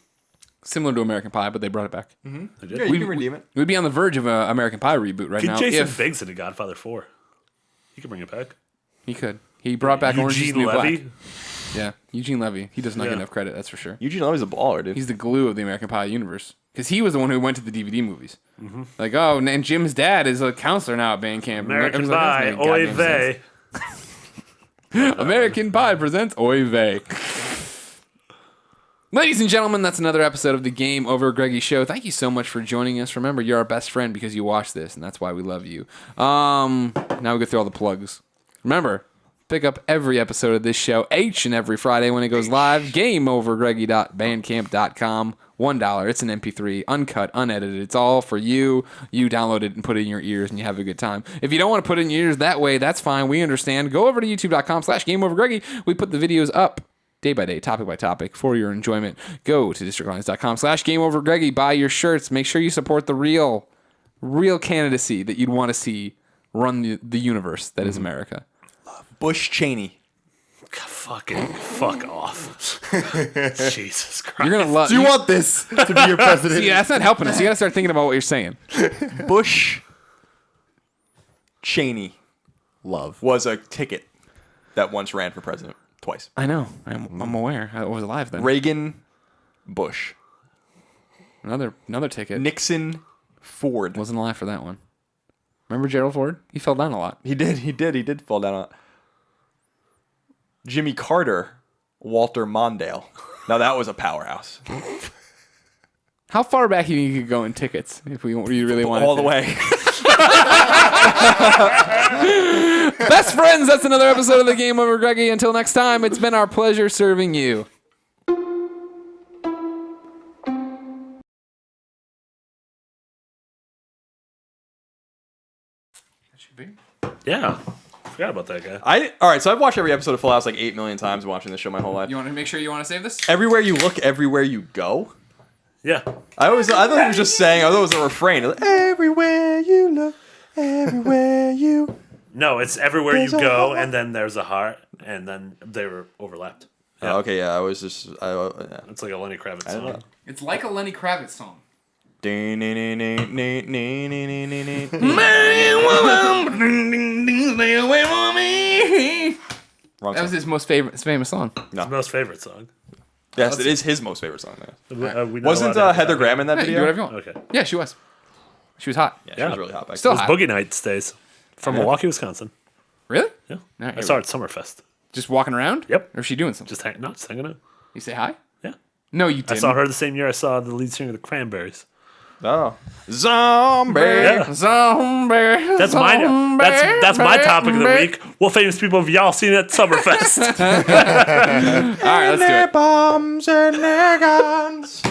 Similar to American Pie, but they brought it back. Yeah, you can redeem it. We'd be on the verge of an American Pie reboot right Get now. Jason if Biggs into Godfather 4. He could bring it back. he could. He brought back Orange is the Eugene New Levy. Black. Yeah, Eugene Levy. He does not get Yeah. enough credit, that's for sure. Eugene Levy's a baller, dude. He's the glue of the American Pie universe. Because he was the one who went to the DVD movies. Like, oh, and Jim's dad is a counselor now at band camp. American Everyone's like, Pie, "That doesn't oy make goddamn vey. sense." American Pie presents Oy Vey. Ladies and gentlemen, that's another episode of the Game Over Greggy Show. Thank you so much for joining us. Remember, you're our best friend because you watch this, and that's why we love you. Now we go through all the plugs. Remember, pick up every episode of this show each and every Friday when it goes live. GameOverGreggy.bandcamp.com. $1. It's an MP3, uncut, unedited. It's all for you. You download it and put it in your ears, and you have a good time. If you don't want to put it in your ears that way, that's fine. We understand. Go over to youtube.com/GameOverGreggy. We put the videos up day by day, topic by topic, for your enjoyment. Go to districtlines.com/GameOverGreggy. Buy your shirts. Make sure you support the real candidacy that you'd want to see run the universe that is America. Bush Cheney. Fuck off. Jesus Christ. You're gonna love. Do you want this to be your president? See, that's not helping us. You gotta start thinking about what you're saying. Bush Cheney Love. was a ticket that once ran for president twice. I know. I'm aware. I was alive then. Reagan, Bush, Another ticket. Nixon, Ford. Wasn't alive for that one. Remember Gerald Ford? He fell down a lot. He did fall down on it. Jimmy Carter, Walter Mondale. Now that was a powerhouse. How far back do you think you could go in tickets if we really wanted All to? the way. Best friends, that's another episode of the Game Over Greggy. Until next time, it's been our pleasure serving you. Yeah. Forgot about that guy. All right, so I've watched every episode of Full House like 8 million times watching this show my whole life. You want to make sure you want to save this? Everywhere you look, everywhere you go. Yeah. I thought he was just saying, I thought it was a refrain. Like, everywhere you look, everywhere you. No, it's everywhere you There's a go, heart. and then there's a heart, and then they were overlapped. Yeah. Oh, okay, yeah, I was just. Yeah. It's like a Lenny Kravitz song. It's like a Lenny Kravitz song. Wrong That was song. his most famous song. His most favorite song. Yes, it is his most favorite song. Yeah. We not Wasn't allowed to Heather have Graham in that Yeah, you do video? whatever you want. Okay. Yeah, she was. She was hot. Yeah, she Yeah. was really hot back Still then. It hot. was Boogie Nights days from Milwaukee, Wisconsin. Really? Yeah. All right, I here saw we her at Summerfest. Just walking around? Yep. Or is she doing something? Just hanging out. You say hi? Yeah. No, you I didn't. saw her the same year I saw the lead singer of the Cranberries. Oh. Zombie. Yeah. Zombie. That's my topic of the week. What famous people have y'all seen at Summerfest? All right, let's do it. Bombs and their guns.